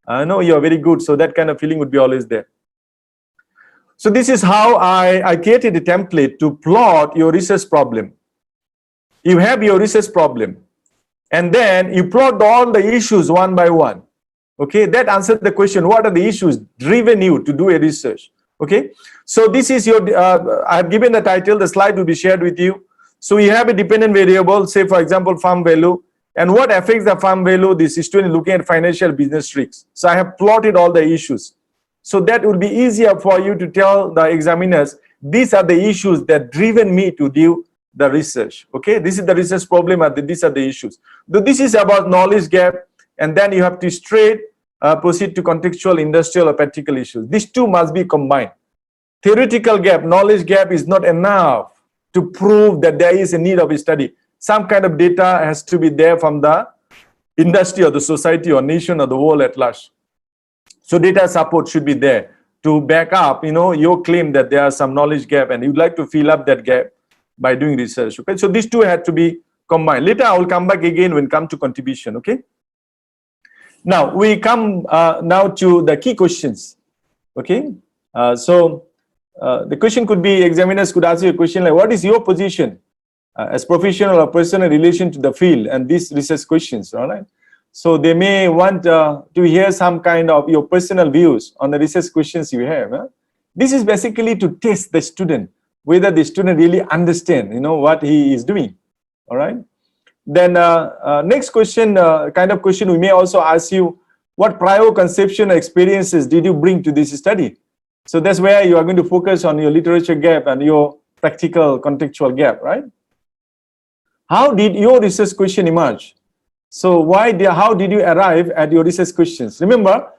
I know you are very good. So that kind of feeling would be always there. So this is how I created a template to plot your research problem. You have your research problem and then you plot all the issues one by one. Okay, that answers the question, what are the issues driven you to do a research? Okay, so this is your, I have given the title, the slide will be shared with you. So you have a dependent variable, say for example, farm value, and what affects the farm value, this student looking at financial business tricks. So I have plotted all the issues. So that will be easier for you to tell the examiners, these are the issues that driven me to do the research. Okay, this is the research problem and these are the issues. So this is about knowledge gap, and then you have to straight proceed to contextual, industrial, or practical issues. These two must be combined. Theoretical gap, knowledge gap is not enough to prove that there is a need of a study. Some kind of data has to be there from the industry or the society or nation or the world at large. So data support should be there to back up, your claim that there are some knowledge gap and you'd like to fill up that gap by doing research. Okay, so these two had to be combined. Later I will come back again when come to contribution. Okay. Now we come now to the key questions. Okay, the question could be, examiners could ask you a question like, what is your position as professional or personal relation to the field and these research questions, all right? So they may want to hear some kind of your personal views on the research questions you have. Huh? This is basically to test the student, whether the student really understand, what he is doing, all right? Then next question, kind of question we may also ask you, what prior conception or experiences did you bring to this study? So that's where you are going to focus on your literature gap and your practical contextual gap, right? How did your research question emerge? So how did you arrive at your research questions? Remember,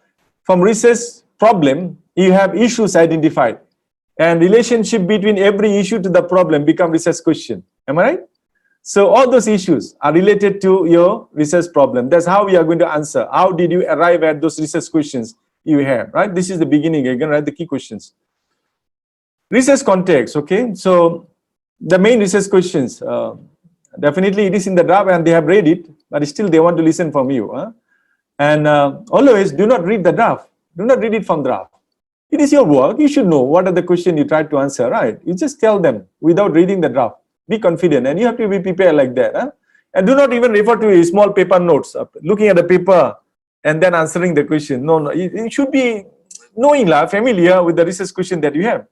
from research problem, you have issues identified, and relationship between every issue to the problem become research question. Am I right? So all those issues are related to your research problem. That's how we are going to answer. How did you arrive at those research questions you have, right? This is the beginning again, right? The key questions. Research context, okay? So the main research questions, definitely it is in the draft and they have read it, but still they want to listen from you. Huh? And always do not read the draft. Do not read it from draft. It is your work. You should know what are the questions you try to answer, right? You just tell them without reading the draft. Be confident and you have to be prepared like that. Huh? And do not even refer to a small paper notes, looking at the paper and then answering the question. No, you should be knowing, familiar with the research question that you have.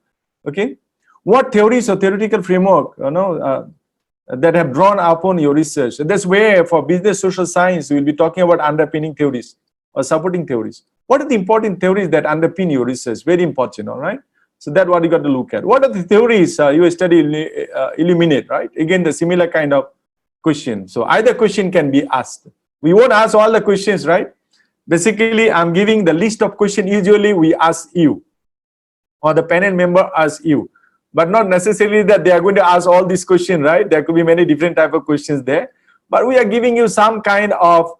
Okay, what theories or theoretical framework that have drawn upon your research? That's where for business social science we will be talking about underpinning theories or supporting theories. What are the important theories that underpin your research? Very important, all right? So that's what you got to look at. What are the theories you study illuminate, right? Again, the similar kind of question. So either question can be asked. We won't ask all the questions, right? Basically, I'm giving the list of questions. Usually we ask you or the panel member asks you, but not necessarily that they are going to ask all these questions, right? There could be many different type of questions there, but we are giving you some kind of,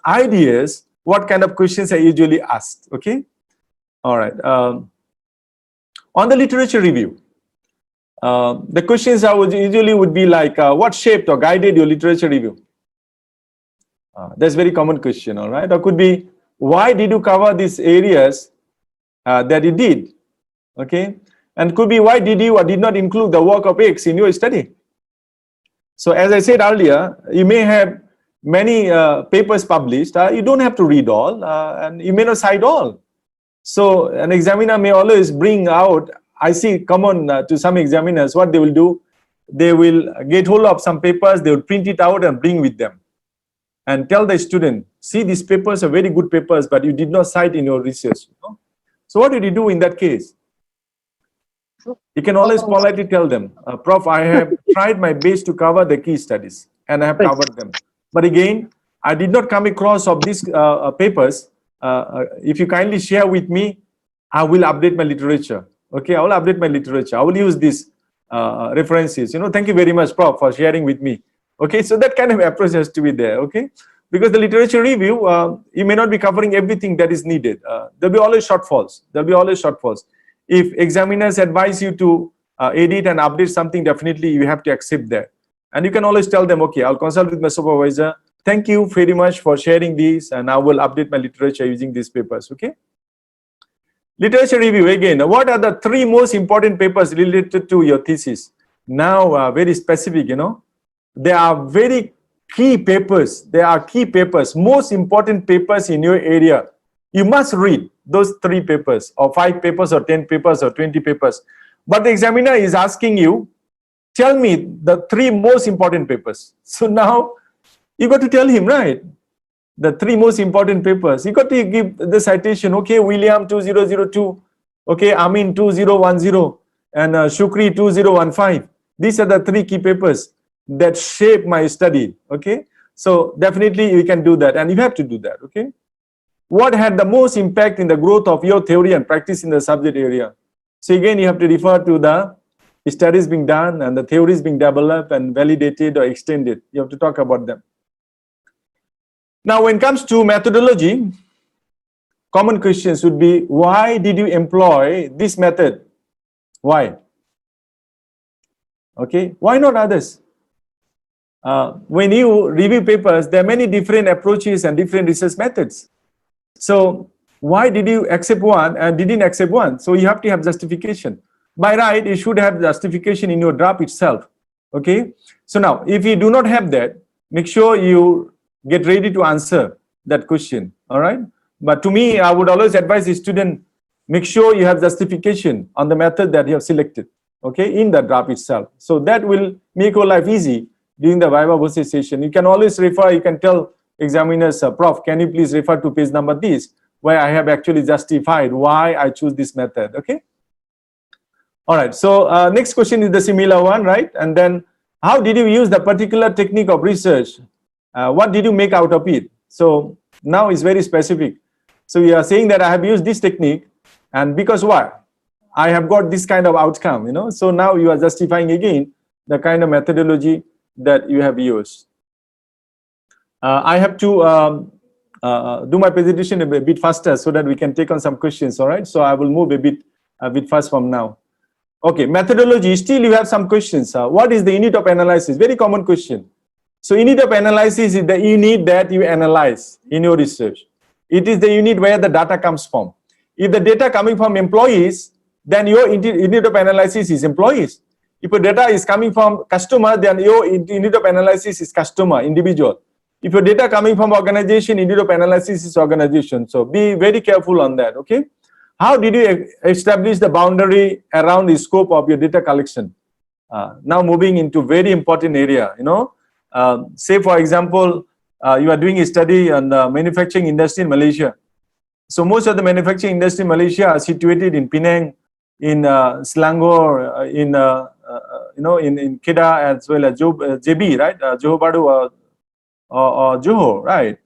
ideas, what kind of questions are usually asked, okay? All right. On the literature review, the questions usually would be like, what shaped or guided your literature review? That's a very common question, all right? Or could be, why did you cover these areas that you did. Okay, and could be why did you or did not include the work of X in your study. So as I said earlier, you may have many papers published. You don't have to read all, and you may not cite all. So an examiner may always bring out, I see common to some examiners, what they will do, they will get hold of some papers, they will print it out and bring with them and tell the student, see, these papers are very good papers, but you did not cite in your research. You know? So what did you do in that case? You can always politely tell them, Prof, I have tried my best to cover the key studies and I have covered them. But again, I did not come across of these papers. If you kindly share with me, I will update my literature. Okay, I will update my literature. I will use these references. You know, thank you very much, Prof, for sharing with me. Okay, so that kind of approach has to be there. Okay, because the literature review, you may not be covering everything that is needed. There'll be always shortfalls. There'll be always shortfalls. If examiners advise you to edit and update something, definitely you have to accept that. And you can always tell them, okay, I'll consult with my supervisor. Thank you very much for sharing these, and I will update my literature using these papers. Okay. Literature review again. What are the 3 most important papers related to your thesis? Now, very specific, you know. There are very key papers. There are key papers, most important papers in your area. You must read those 3 papers, or 5 papers, or 10 papers, or 20 papers. But the examiner is asking you, tell me the 3 most important papers. So now you got to tell him, right? The 3 most important papers. You got to give the citation. Okay, William 2002. Okay, Amin 2010, and Shukri 2015. These are the 3 key papers that shape my study. Okay, so definitely you can do that, and you have to do that. Okay. What had the most impact in the growth of your theory and practice in the subject area? So again, you have to refer to the studies being done and the theories being developed and validated or extended. You have to talk about them. Now, when it comes to methodology, common questions would be, why did you employ this method? Why? Okay, why not others? When you review papers, there are many different approaches and different research methods. So why did you accept one and didn't accept one? So you have to have justification. By right, you should have justification in your draft itself. Okay. So now, if you do not have that, make sure you get ready to answer that question. All right. But to me, I would always advise the student, make sure you have justification on the method that you have selected. Okay, in the draft itself. So that will make your life easy during the VIVA VOCE session. You can always refer, you can tell examiners, Prof, can you please refer to page number this, where I have actually justified why I choose this method. Okay. All right. So next question is the similar one, right? And then, how did you use the particular technique of research? What did you make out of it? So now it's very specific. So you are saying that I have used this technique, and because what? I have got this kind of outcome, you know. So now you are justifying again the kind of methodology that you have used. I have to do my presentation a bit faster so that we can take on some questions. All right. So I will move a bit fast from now. Okay, methodology. Still, you have some questions. What is the unit of analysis? Very common question. So, unit of analysis is the unit that you analyze in your research. It is the unit where the data comes from. If the data coming from employees, then your unit of analysis is employees. If your data is coming from customer, then your unit of analysis is customer, individual. If your data coming from organization, unit of analysis is organization. So be very careful on that, okay? How did you establish the boundary around the scope of your data collection? Now moving into very important area, you know, say for example, you are doing a study on the manufacturing industry in Malaysia. So most of the manufacturing industry in Malaysia are situated in Penang, in Selangor, in in Kedah, as well as JB, right? Johor Bahru or Johor, right?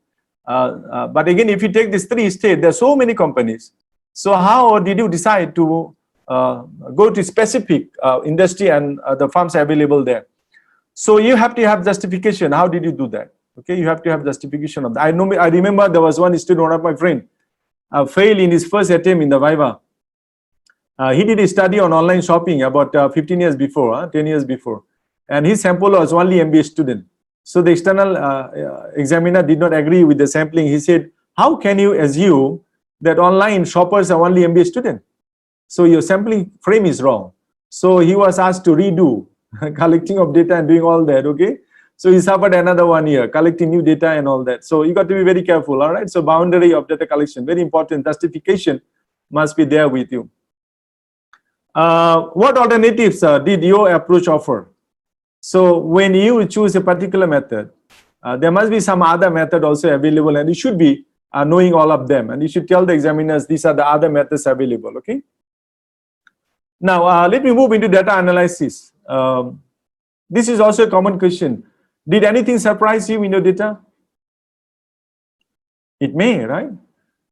But again, if you take these 3 states, there are so many companies. So how did you decide to go to specific industry and the firms available there? So you have to have justification. How did you do that? Okay, you have to have justification of that. I remember there was one student, one of my friends, failed in his first attempt in the VIVA. He did a study on online shopping about 15 years before, 10 years before. And his sample was only MBA student. So the external examiner did not agree with the sampling. He said, how can you assume that online shoppers are only MBA students. So your sampling frame is wrong. So he was asked to redo collecting of data and doing all that, okay? So he suffered another 1 year, collecting new data and all that. So you got to be very careful, all right? So boundary of data collection, very important. Justification must be there with you. What alternatives did your approach offer? So when you choose a particular method, there must be some other method also available, and you should be knowing all of them. And you should tell the examiners these are the other methods available, okay? Now, let me move into data analysis. This is also a common question. Did anything surprise you in your data? It may, right?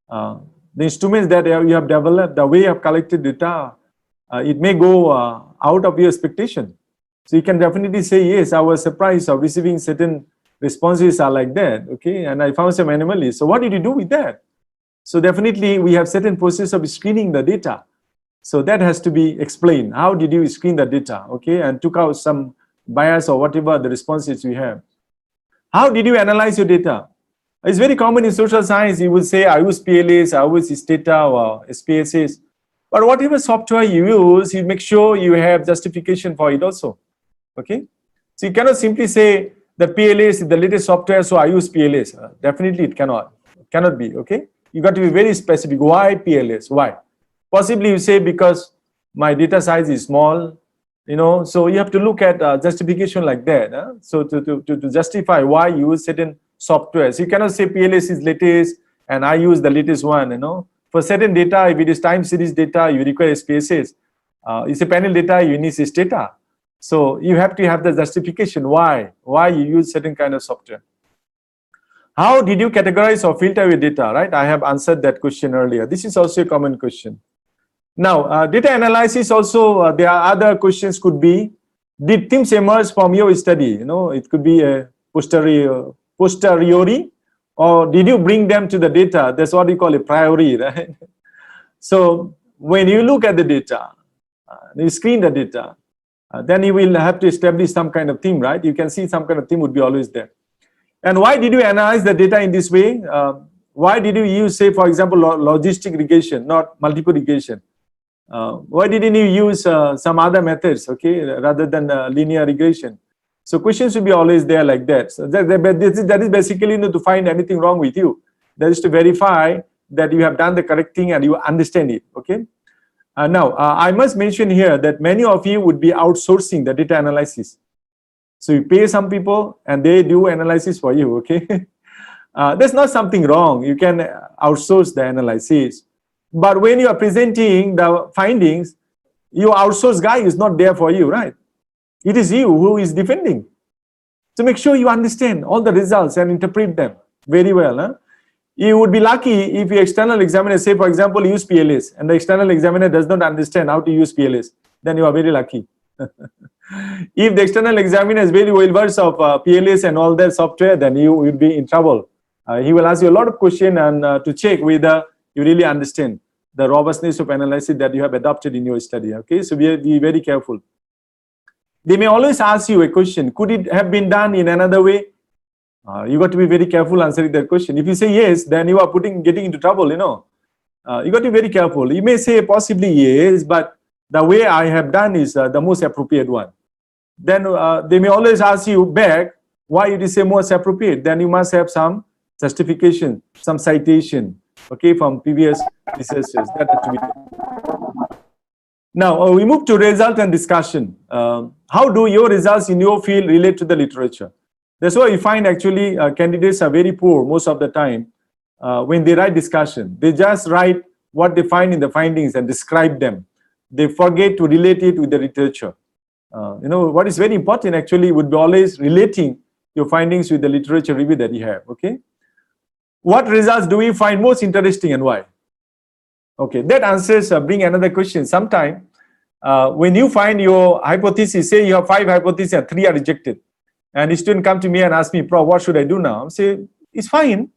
The instruments that you have developed, the way you have collected data, it may go out of your expectation. So you can definitely say, yes, I was surprised of receiving certain responses are like that, okay? And I found some anomalies. So what did you do with that? So definitely we have certain process of screening the data. So that has to be explained. How did you screen the data, okay? And took out some bias or whatever the responses you have. How did you analyze your data? It's very common in social science. You will say, I use PLAs, I use Stata or SPSS. But whatever software you use, you make sure you have justification for it also, okay? So you cannot simply say that PLAs is the latest software, so I use PLAs. Definitely it cannot be, okay? You got to be very specific. Why PLAs? Why? Possibly you say because my data size is small, you know, so you have to look at justification like that. So to justify why you use certain softwares, you cannot say PLS is latest and I use the latest one, you know. For certain data, if it is time series data, you require SPSS. It's a panel data, you need this data. So you have to have the justification why you use certain kind of software. How did you categorize or filter your data, right? I have answered that question earlier. This is also a common question. Now, data analysis also, there are other questions could be, did themes emerge from your study? You know, it could be a posteriori, or did you bring them to the data? That's what we call a priori, right? So when you look at the data, you screen the data, then you will have to establish some kind of theme, right? You can see some kind of theme would be always there. And why did you analyze the data in this way? Why did you use, say, for example, logistic regression, not multiple regression? Why didn't you use some other methods, okay, rather than linear regression? So questions should be always there like that. So that is basically, you know, to find anything wrong with you. That is to verify that you have done the correct thing and you understand it, okay? Now, I must mention here that many of you would be outsourcing the data analysis. So you pay some people and they do analysis for you, okay? There's not something wrong. You can outsource the analysis. But when you are presenting the findings, your outsourced guy is not there for you, right? It is you who is defending. So make sure you understand all the results and interpret them very well. Huh? You would be lucky if your external examiner, say for example, use PLS and the external examiner does not understand how to use PLS, then you are very lucky. If the external examiner is very well versed of PLS and all that software, then you will be in trouble. He will ask you a lot of questions and to check whether you really understand the robustness of analysis that you have adopted in your study. Okay, so be very careful. They may always ask you a question, could it have been done in another way? You got to be very careful answering that question. If you say yes, then you are getting into trouble, you know. You got to be very careful. You may say possibly yes, but the way I have done is the most appropriate one. Then they may always ask you back why it is a most appropriate. Then you must have some justification, some citation, okay, from previous researchers. That has to be done. Now we move to result and discussion. How do your results in your field relate to the literature? That's why you find actually candidates are very poor most of the time when they write discussion. They just write what they find in the findings and describe them. They forget to relate it with the literature. You know, what is very important actually would be always relating your findings with the literature review that you have, okay? What results do we find most interesting and why? Okay, that answers bring another question. Sometimes when you find your hypothesis, say you have 5 hypotheses and 3 are rejected, and a student come to me and ask me, Prof, what should I do now? I say, it's fine.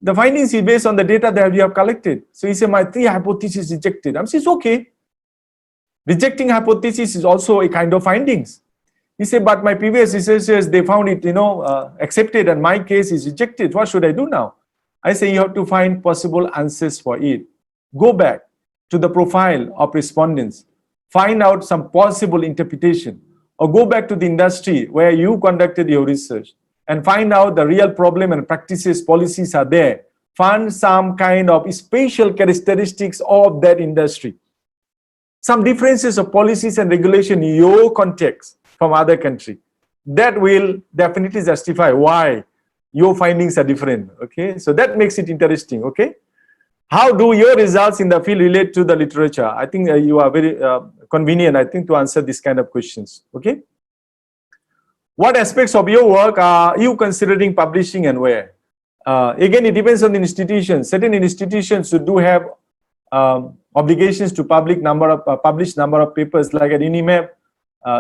The findings is based on the data that you have collected. So he said, my 3 hypotheses rejected. I say, it's okay. Rejecting hypothesis is also a kind of findings. He said, but my previous researchers, they found it, you know, accepted, and my case is rejected. What should I do now? I say you have to find possible answers for it. Go back to the profile of respondents, find out some possible interpretation, or go back to the industry where you conducted your research and find out the real problem and practices, policies are there. Find some kind of spatial characteristics of that industry. Some differences of policies and regulation in your context from other country. That will definitely justify why your findings are different. Okay, so that makes it interesting. Okay, how do your results in the field relate to the literature? I think you are very convenient, I think, to answer this kind of questions. Okay, what aspects of your work are you considering publishing and where? Again, it depends on the institution. Certain institutions do have obligations to publish number of papers. Like at UNIMAP,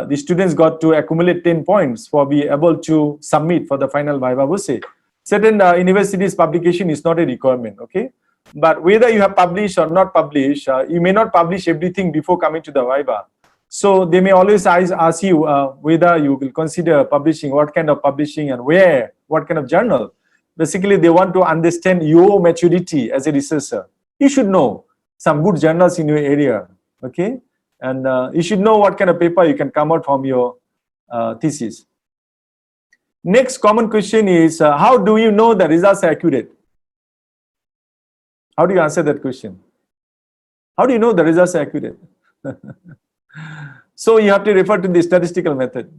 the students got to accumulate 10 points for be able to submit for the final VIVA VOCE. Certain universities publication is not a requirement, okay? But whether you have published or not published, you may not publish everything before coming to the VIVA. So they may always ask you whether you will consider publishing, what kind of publishing and where, what kind of journal. Basically, they want to understand your maturity as a researcher. You should know some good journals in your area, okay? And you should know what kind of paper you can come out from your thesis. Next common question is, how do you know the results are accurate? How do you answer that question? How do you know the results are accurate? So you have to refer to the statistical method,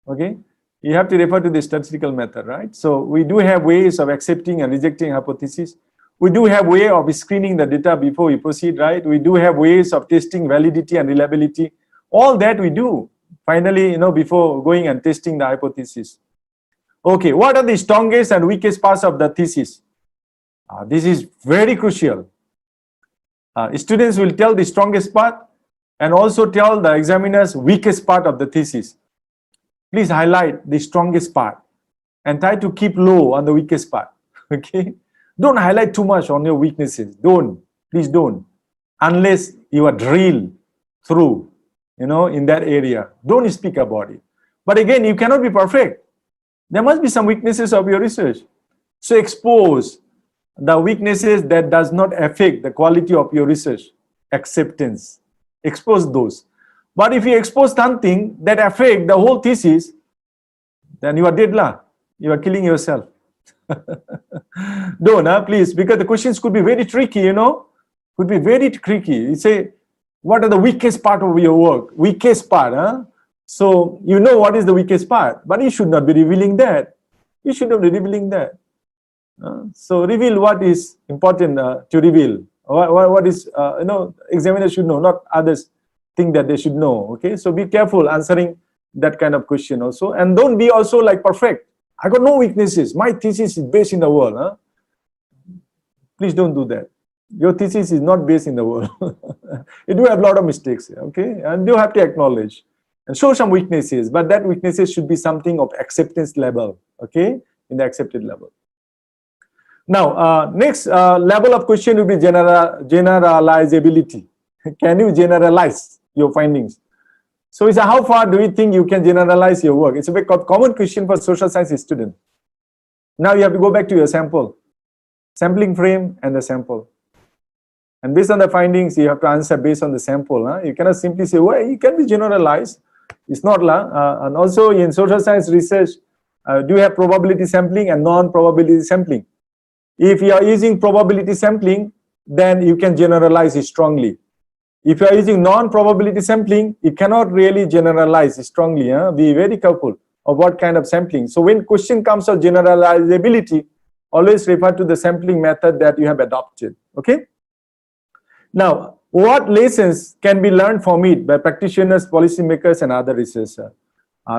okay? You have to refer to the statistical method, right? So we do have ways of accepting and rejecting hypotheses. We do have way of screening the data before we proceed, right? We do have ways of testing validity and reliability. All that we do, finally, before going and testing the hypothesis. Okay, what are the strongest and weakest parts of the thesis? This is very crucial. Students will tell the strongest part and also tell the examiners weakest part of the thesis. Please highlight the strongest part and try to keep low on the weakest part, okay? Don't highlight too much on your weaknesses. Please don't. Unless you are drilled through, in that area. Don't speak about it. But again, you cannot be perfect. There must be some weaknesses of your research. So expose the weaknesses that does not affect the quality of your research. Acceptance. Expose those. But if you expose something that affects the whole thesis, then you are dead lah. You are killing yourself. Don't, please, because the questions could be very tricky, could be very tricky. You say, what are the weakest part of your work? Weakest part, So you know what is the weakest part, but you should not be revealing that. You should not be revealing that. So reveal what is important to reveal. What is, examiners should know, not others think that they should know, okay? So be careful answering that kind of question also. And don't be also like perfect. I got no weaknesses. My thesis is based in the world. Please don't do that. Your thesis is not based in the world. You do have a lot of mistakes, okay? And you have to acknowledge and show some weaknesses, but that weaknesses should be something of acceptance level, okay? In the accepted level. Now, next level of question will be generalizability. Can you generalize your findings? So it's how far do you think you can generalize your work? It's a very common question for social science student. Now you have to go back to your sample, sampling frame and the sample. And based on the findings, you have to answer based on the sample. You cannot simply say, well, it can be generalized. It's not. And also in social science research, do you have probability sampling and non-probability sampling? If you are using probability sampling, then you can generalize it strongly. If you are using non-probability sampling, you cannot really generalize strongly. Be very careful of what kind of sampling. So when question comes of generalizability, always refer to the sampling method that you have adopted. Okay. Now, what lessons can be learned from it by practitioners, policymakers, and other researchers?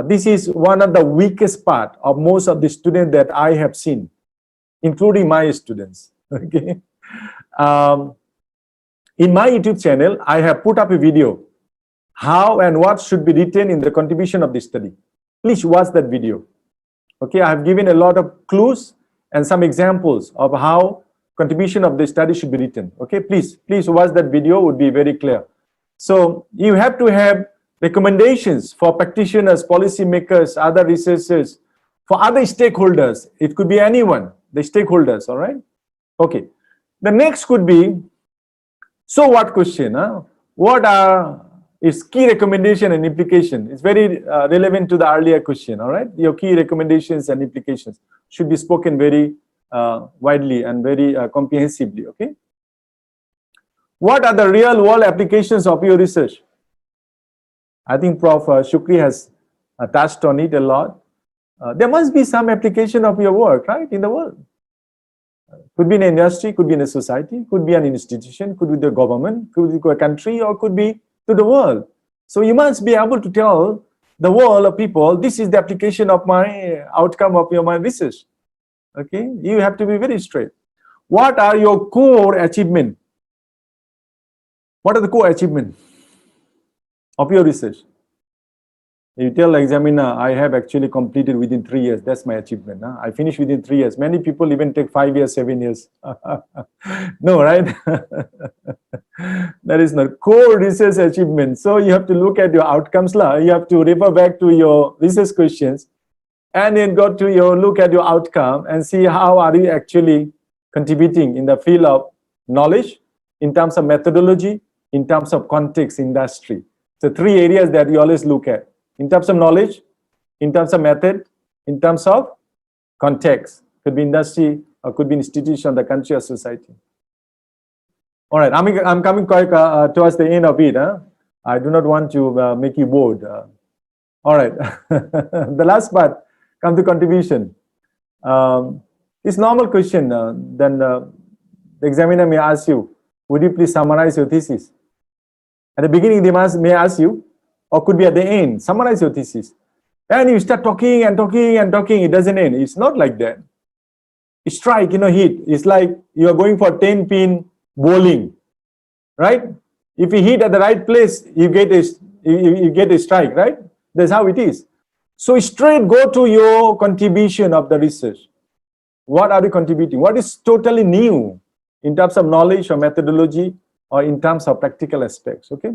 This is one of the weakest part of most of the students that I have seen, including my students. Okay. In my YouTube channel, I have put up a video, how and what should be written in the contribution of the study. Please watch that video. Okay, I have given a lot of clues and some examples of how contribution of the study should be written. Okay, please watch that video, would be very clear. So you have to have recommendations for practitioners, policymakers, other researchers, for other stakeholders. It could be anyone, the stakeholders, all right? Okay. The next could be, so what question? What are its key recommendation and implication? It's very relevant to the earlier question, all right? Your key recommendations and implications should be spoken very widely and very comprehensively, okay? What are the real world applications of your research? I think Prof. Shukri has touched on it a lot. There must be some application of your work, right, in the world. Could be in an industry, could be in a society, could be an institution, could be the government, could be a country, or could be to the world. So you must be able to tell the world of people, this is the application of my outcome of my research. Okay, you have to be very straight. What are your core achievements? What are the core achievements of your research? You tell the examiner, I have actually completed within 3 years. That's my achievement. I finished within 3 years. Many people even take 5 years, 7 years. No, right? That is not core research achievement. So you have to look at your outcomes. You have to refer back to your research questions and then go to your look at your outcome and see how are you actually contributing in the field of knowledge, in terms of methodology, in terms of context, industry. So 3 areas that you always look at. In terms of knowledge, in terms of method, in terms of context. Could be industry or could be institution, the country or society. All right, I'm coming quite towards the end of it. I do not want to make you bored. All right, the last part, come to contribution. This normal question, then the examiner may ask you, would you please summarize your thesis? At the beginning, they may ask you, or could be at the end, summarize your thesis. And you start talking and talking and talking, it doesn't end. It's not like that. Strike, hit. It's like you are going for 10-pin bowling, right? If you hit at the right place, you get a strike, right? That's how it is. So straight go to your contribution of the research. What are you contributing? What is totally new in terms of knowledge or methodology or in terms of practical aspects, okay?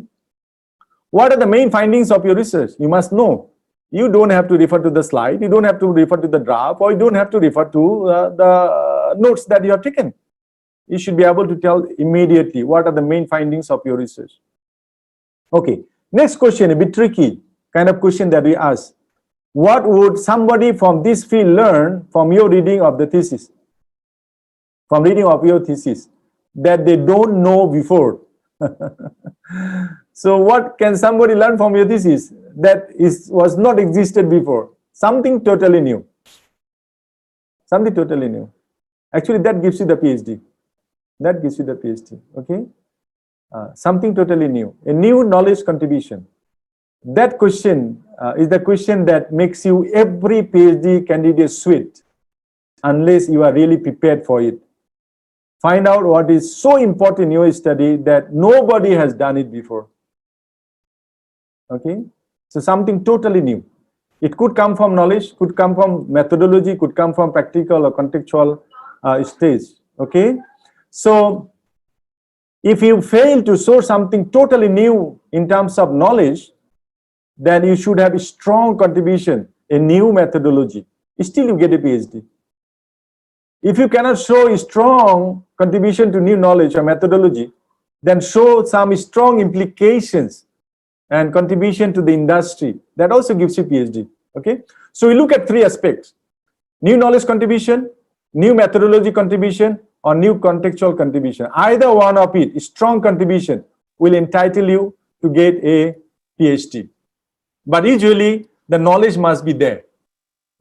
What are the main findings of your research? You must know. You don't have to refer to the slide, you don't have to refer to the draft, or you don't have to refer to the notes that you have taken. You should be able to tell immediately what are the main findings of your research. Okay, next question, a bit tricky kind of question that we ask. What would somebody from this field learn from your reading of the thesis? From reading of your thesis that they don't know before. So what can somebody learn from your thesis that was not existed before? Something totally new. Something totally new. Actually, that gives you the PhD. That gives you the PhD, okay? Something totally new. A new knowledge contribution. That question is the question that makes you every PhD candidate sweat unless you are really prepared for it. Find out what is so important in your study that nobody has done it before. Okay, so something totally new. It could come from knowledge, could come from methodology, could come from practical or contextual stage. Okay, so if you fail to show something totally new in terms of knowledge, then you should have a strong contribution, a new methodology. Still you get a PhD. If you cannot show a strong contribution to new knowledge or methodology, then show some strong implications and contribution to the industry. That also gives you PhD. Okay, so we look at 3 aspects: new knowledge contribution, new methodology contribution, or new contextual contribution. Either one of it, strong contribution, will entitle you to get a PhD. But usually the knowledge must be there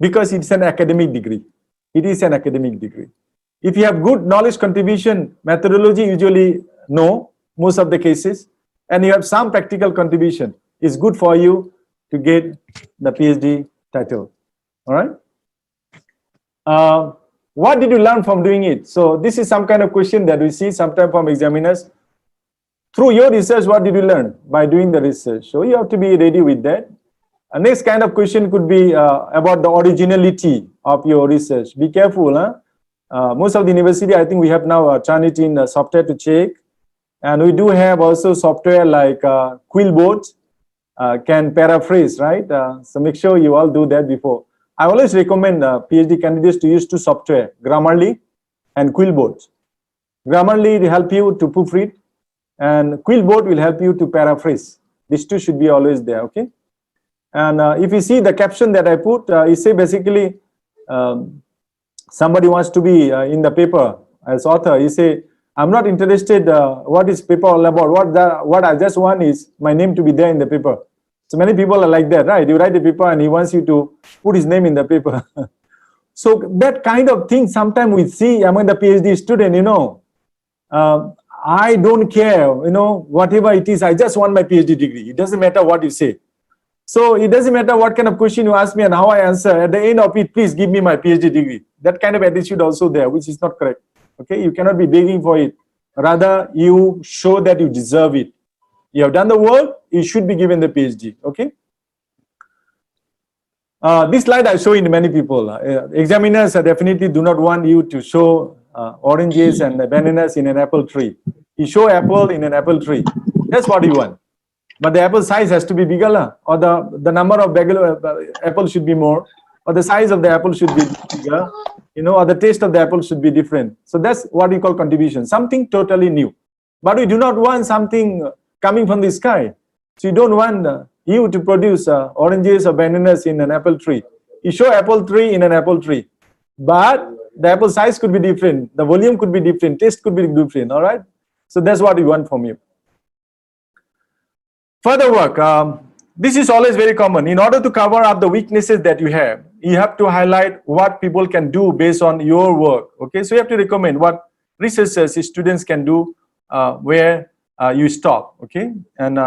because it's an academic degree. It is an academic degree. If you have good knowledge contribution, methodology usually no, most of the cases, and you have some practical contribution, it's good for you to get the PhD title. All right? What did you learn from doing it? So this is some kind of question that we see sometimes from examiners. Through your research, what did you learn by doing the research? So you have to be ready with that. Next kind of question could be about the originality of your research. Be careful. Most of the university, I think we have now Turnitin software to check. And we do have also software like Quillboard, can paraphrase, right? So make sure you all do that before. I always recommend PhD candidates to use 2 software, Grammarly and Quillboard. Grammarly will help you to proofread, and Quillboard will help you to paraphrase. These two should be always there, okay? And if you see the caption that I put, it say basically somebody wants to be in the paper as author. He say, I'm not interested what is paper all about. What I just want is my name to be there in the paper. So many people are like that, right? You write a paper and he wants you to put his name in the paper. So that kind of thing sometimes we see among the PhD student, you know. I don't care, you know, whatever it is, I just want my PhD degree. It doesn't matter what you say. So it doesn't matter what kind of question you ask me and how I answer. At the end of it, please give me my PhD degree. That kind of attitude also there, which is not correct. Okay, you cannot be begging for it. Rather, you show that you deserve it. You have done the work, you should be given the PhD. Okay. This slide I show in many people. Examiners definitely do not want you to show oranges and bananas in an apple tree. You show apple in an apple tree. That's what you want. But the apple size has to be bigger, or the number of apples should be more, or the size of the apple should be bigger, you know, or the taste of the apple should be different. So that's what we call contribution, something totally new. But we do not want something coming from the sky. So you don't want you to produce oranges or bananas in an apple tree. You show apple tree in an apple tree, but the apple size could be different, the volume could be different, taste could be different, all right? So that's what we want from you. Further work, this is always very common. In order to cover up the weaknesses that you have to highlight what people can do based on your work, okay? So you have to recommend what researchers, students can do where you stop, okay? And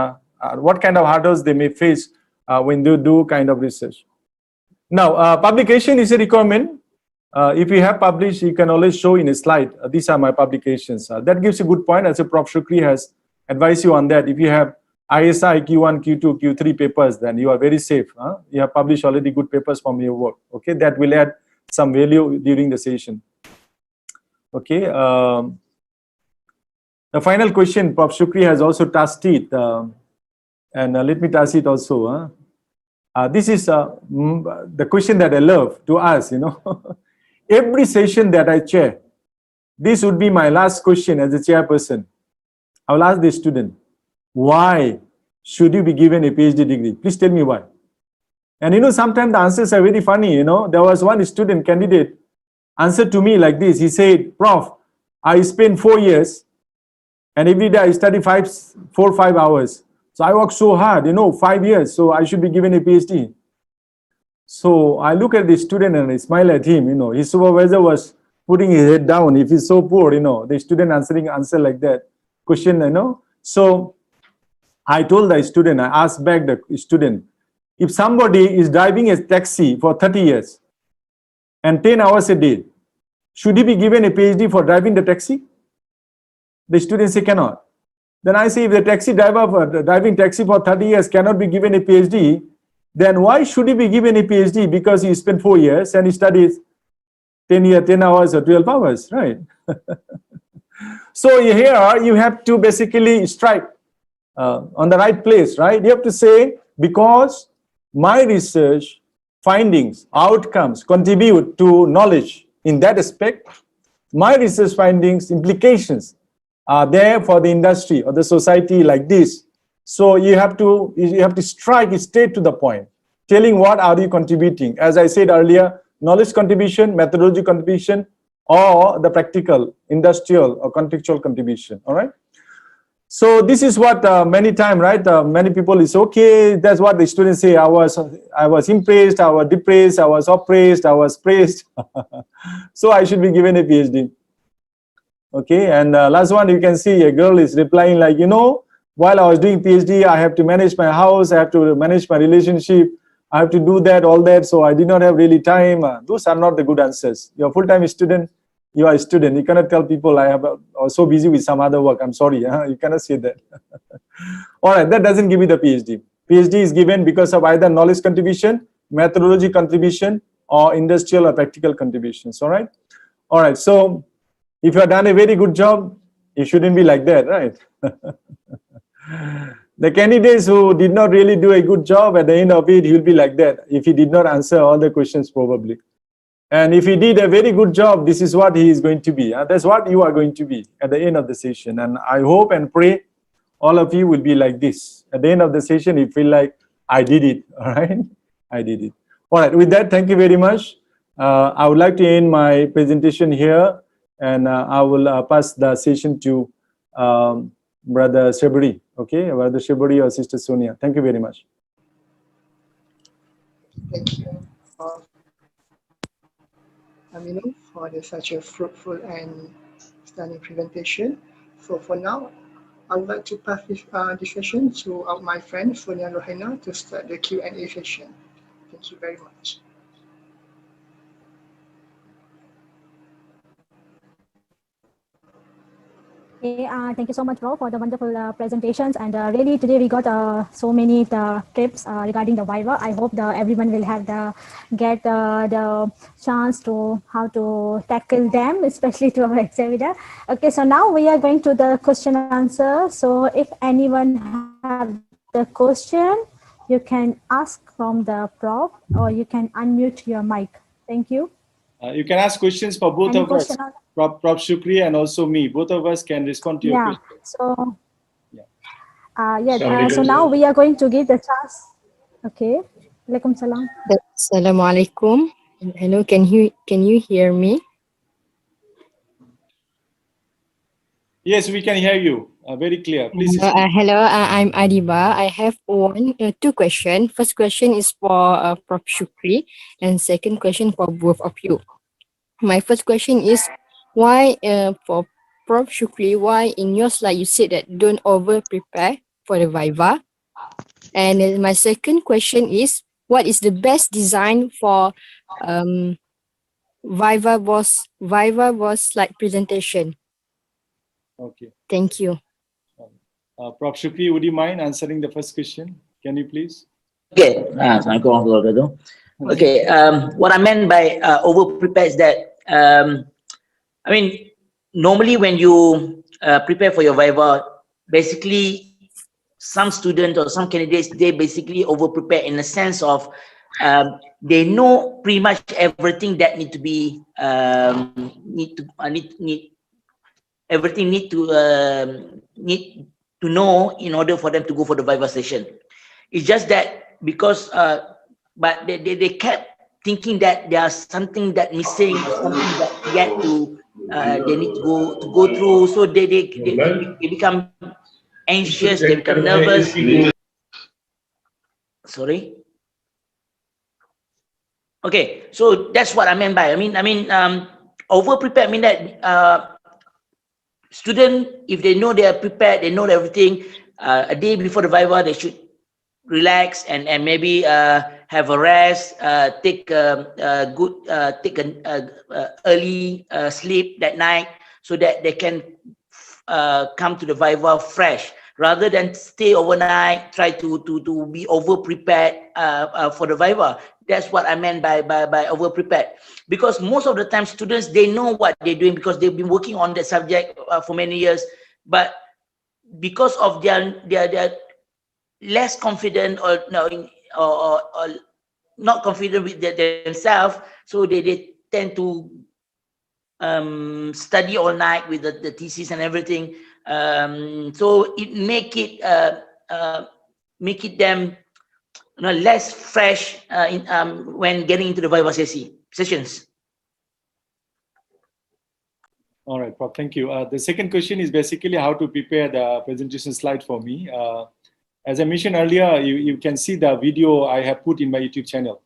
what kind of hurdles they may face when they do kind of research. Now, publication is a requirement. If you have published, you can always show in a slide, these are my publications. That gives a good point, as a Prof. Shukri has advised you on that. If you have ISI, Q1, Q2, Q3 papers, then you are very safe. You have published already good papers from your work. Okay, that will add some value during the session. Okay, the final question, Prof. Shukri has also touched it, and let me touch it also. This is the question that I love to ask, you know. Every session that I chair, this would be my last question as a chairperson. I will ask the student, why should you be given a PhD degree? Please tell me why. And you know, sometimes the answers are very funny, you know. There was one student candidate answered to me like this. He said, Prof, I spent 4 years and every day I study 4 or 5 hours. So I work so hard, you know, 5 years, so I should be given a PhD. So I look at the student and I smile at him, you know. His supervisor was putting his head down. If he's so poor, you know, the student answer like that question, you know. So I told the student, I asked back the student, if somebody is driving a taxi for 30 years and 10 hours a day, should he be given a PhD for driving the taxi? The student say cannot. Then I say, if the taxi driver driving taxi for 30 years cannot be given a PhD, then why should he be given a PhD? Because he spent 4 years and he studies 10 hours or 12 hours, right? So here you have to basically strike on the right place, right? You have to say, because my research findings, outcomes contribute to knowledge in that aspect, my research findings, implications are there for the industry or the society like this. So you have to strike it straight to the point, telling what are you contributing. As I said earlier, knowledge contribution, methodology contribution, or the practical, industrial or contextual contribution, all right? So this is what many times, right? Many people is okay. That's what the students say. I was impressed, I was depressed, I was oppressed, I was praised. So I should be given a PhD. Okay, and last one, you can see a girl is replying like, you know, while I was doing PhD, I have to manage my house, I have to manage my relationship, I have to do that, all that. So I did not have really time. Those are not the good answers. You're a full-time student. You are a student. You cannot tell people I was so busy with some other work. I'm sorry. You cannot say that. All right, that doesn't give you the PhD. PhD is given because of either knowledge contribution, methodology contribution, or industrial or practical contributions. All right. All right. So if you have done a very good job, you shouldn't be like that, right? The candidates who did not really do a good job, at the end of it, he will be like that if he did not answer all the questions probably. And if he did a very good job, this is what he is going to be. That's what you are going to be at the end of the session. And I hope and pray all of you will be like this. At the end of the session, you feel like, I did it, all right? I did it. All right, with that, thank you very much. I would like to end my presentation here, and I will pass the session to Brother Shebari, okay? Brother Shebari or Sister Sonia. Thank you very much. Thank you, Aminul, for such a fruitful and stunning presentation. So for now, I would like to pass this session to my friend Sonia Rohena to start the Q&A session. Thank you very much. Okay, thank you so much, Prof, for the wonderful presentations. And really, today we got so many tips regarding the VIVA. I hope everyone will have get the chance to how to tackle them, especially to our examiner. Okay, so now we are going to the question answer. So if anyone have the question, you can ask from the Prof, or you can unmute your mic. Thank you. You can ask questions for both of us. Prof Shukri and also me. Both of us can respond to your question. So, so now we are going to give the chance. Okay. Alaikum salam. Assalamualaikum. Hello, can you hear me? Yes, we can hear you. Very clear. Please. Hello, I'm Adiba. I have two questions. First question is for Prof Shukri, and second question for both of you. My first question is, why for Prof Shukri, why in your slide you said that don't over prepare for the VIVA? And my second question is, what is the best design for VIVA VOCE slide presentation? Okay. Thank you. Prof Shukri, would you mind answering the first question? Can you please? Okay. Okay. What I meant by over prepare is that I mean, normally when you prepare for your VIVA, basically some students or some candidates, they basically over prepare in the sense of they know pretty much everything that need to be need to know in order for them to go for the VIVA session. It's just that because but they kept thinking that there's something that missing or something that yet to they need to go through, so they become anxious, they become nervous. Sorry. Okay, so that's what I meant by over prepare. I mean that student, if they know they are prepared, they know everything, a day before the VIVA they should relax and maybe have a rest, take a good early sleep that night, so that they can come to the VIVA fresh, rather than stay overnight, try to be over prepared for the VIVA. That's what I meant by over prepared, because most of the time students, they know what they're doing because they've been working on the subject for many years, but because of their less confident or not confident with themselves, so they tend to study all night with the thesis and everything, so it make it them less fresh when getting into the VIVA sessions. All right, Prof, thank you. The second question is basically how to prepare the presentation slide for me. As I mentioned earlier, you can see the video I have put in my YouTube channel.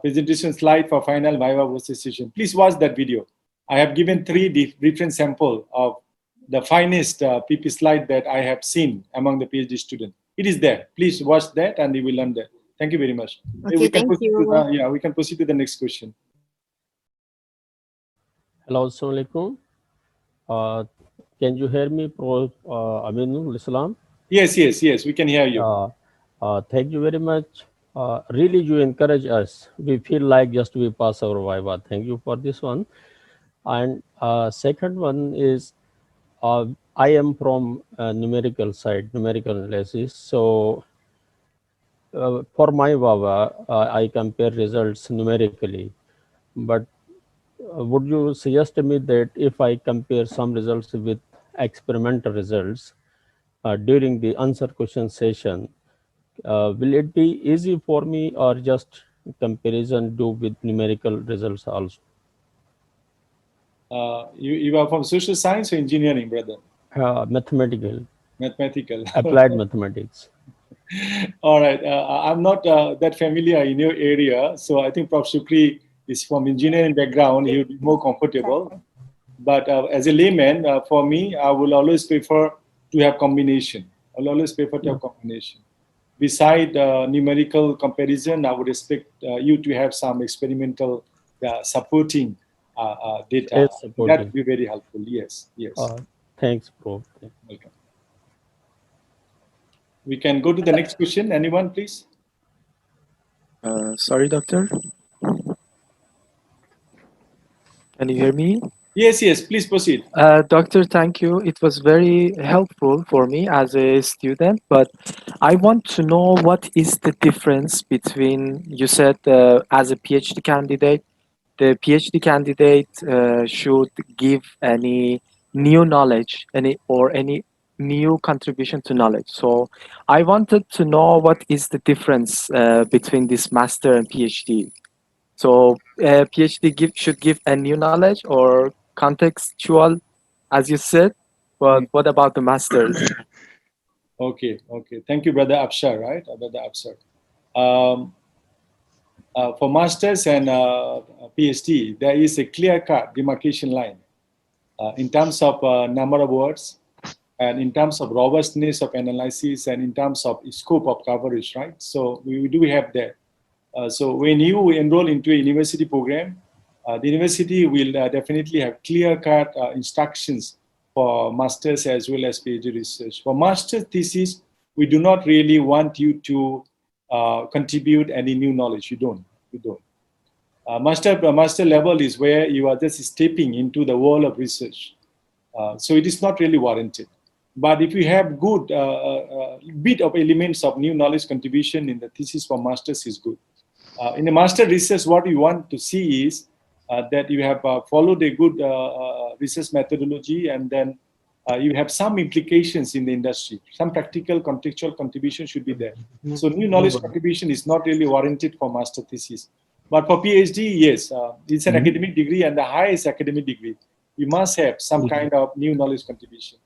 Presentation slide for final VIVA VOCE session. Please watch that video. I have given 3 different samples of the finest PP slide that I have seen among the PhD students. It is there. Please watch that and you will learn that. Thank you very much. Okay, thank you. We can proceed to the next question. Hello, Assalamualaikum. Can you hear me, Prof. Aminul Islam? Yes, we can hear you. Thank you very much. Really, you encourage us. We feel like just we pass our VIVA. Thank you for this one. And second one is, I am from numerical side, numerical analysis. So for my VIVA, I compare results numerically. but would you suggest me that if I compare some results with experimental results during the answer question session, will it be easy for me, or just comparison do with numerical results also? You are from social science or engineering, brother? Mathematical. Mathematical. Applied mathematics. All right. I'm not that familiar in your area, so I think Prof. Shukri is from engineering background. He would be more comfortable. But as a layman, for me, I will always prefer to have combination. I'll always prefer to have combination. Beside numerical comparison, I would expect you to have some experimental supporting data. That would be very helpful. Yes, yes. Thanks, Prof. Welcome. We can go to the next question. Anyone, please? Sorry, doctor. Can you hear me? Yes, yes. Please proceed. Doctor, thank you. It was very helpful for me as a student, but I want to know what is the difference between, you said as a PhD candidate, the PhD candidate should give any new knowledge, any new contribution to knowledge. So I wanted to know what is the difference between this master and PhD. So PhD should give a new knowledge or contextual, as you said, but what about the masters? Okay, okay. Thank you, Brother Abshar, right? Brother Abshar. For masters and PhD, there is a clear-cut demarcation line in terms of number of words, and in terms of robustness of analysis, and in terms of scope of coverage, right? So we do have that. So when you enroll into a university program, the university will definitely have clear-cut instructions for masters as well as PhD research. For master's thesis, we do not really want you to contribute any new knowledge. You don't. Master level is where you are just stepping into the world of research. So it is not really warranted. But if you have good bit of elements of new knowledge contribution in the thesis for masters is good. In the master research, what we want to see is that you have followed a good research methodology, and then you have some implications in the industry. Some practical contextual contribution should be there. So new knowledge contribution is not really warranted for master thesis. But for PhD, yes, it's an academic degree, and the highest academic degree. You must have some kind of new knowledge contribution.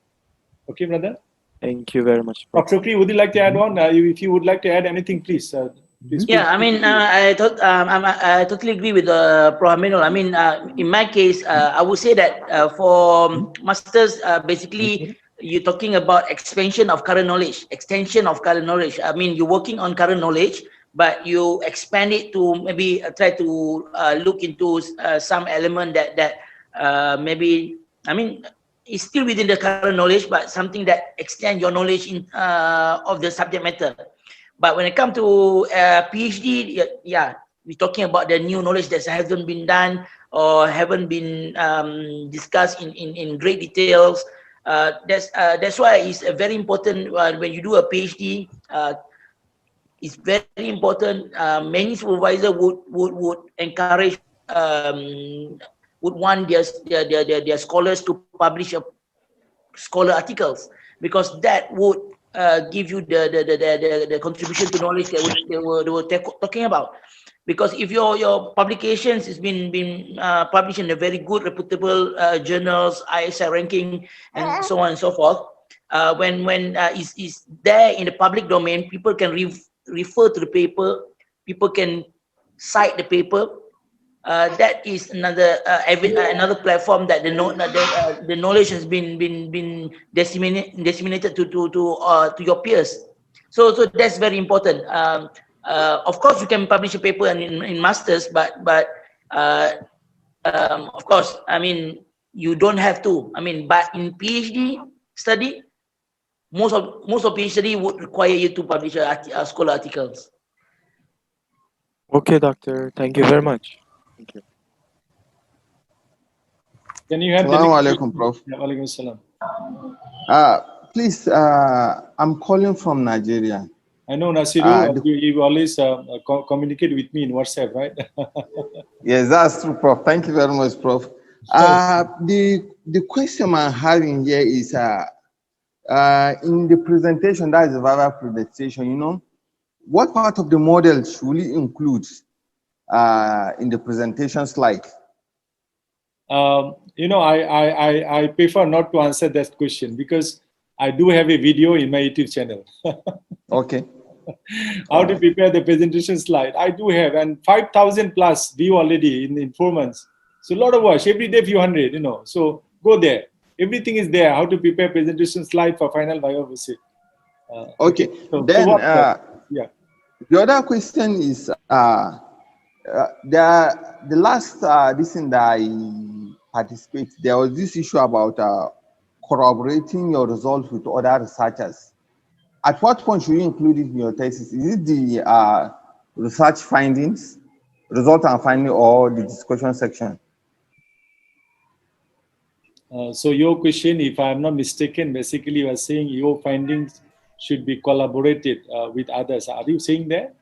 Okay, brother? Thank you very much. Prof. Shukri, would you like to add on? If you would like to add anything, please. Yeah, I mean, I totally agree with Prof. Aminul. I mean, in my case, I would say that for masters, basically, you're talking about expansion of current knowledge, extension of current knowledge. I mean, you're working on current knowledge, but you expand it to maybe try to look into some element that maybe, I mean, it's still within the current knowledge, but something that extends your knowledge in of the subject matter. But when it comes to PhD, yeah, we're talking about the new knowledge that hasn't been done or haven't been discussed in great details. That's why it's very important when you do a PhD. It's very important. Many supervisors would encourage, would want their scholars to publish scholar articles, because that would give you the contribution to knowledge that they were talking about. Because if your publications has been published in a very good reputable journals, ISI ranking, and so on and so forth, when it's there in the public domain, people can refer to the paper, people can cite the paper. That is another platform that the knowledge has been disseminated to your peers. So that's very important. Of course, you can publish a paper in masters, but of course, I mean, you don't have to. I mean, but in PhD study, most of PhD study would require you to publish scholar articles. Okay, doctor. Thank you very much. Thank you. Can you have Assalamu alaikum, Prof. Alaikum salam. Please, I'm calling from Nigeria. I know, Nasiru, you always communicate with me in WhatsApp, right? Yes, that's true, Prof. Thank you very much, Prof. The question I'm having here is in the presentation, that is the VIVA presentation, you know, what part of the model should we include in the presentation slide? You know, I prefer not to answer that question because I do have a video in my YouTube channel. Okay. How to prepare the presentation slide. I do have, and 5,000 plus view already in 4 months. So a lot of watch, every day few hundred, you know. So go there. Everything is there. How to prepare presentation slide for final VIVA VOCE. Okay. So then, yeah. The other question is, the last this thing that I participate, there was this issue about corroborating your results with other researchers. At what point should you include it in your thesis? Is it the research findings, result and finding, or the discussion section? So your question, if I'm not mistaken, basically you are saying your findings should be collaborated with others. Are you saying that?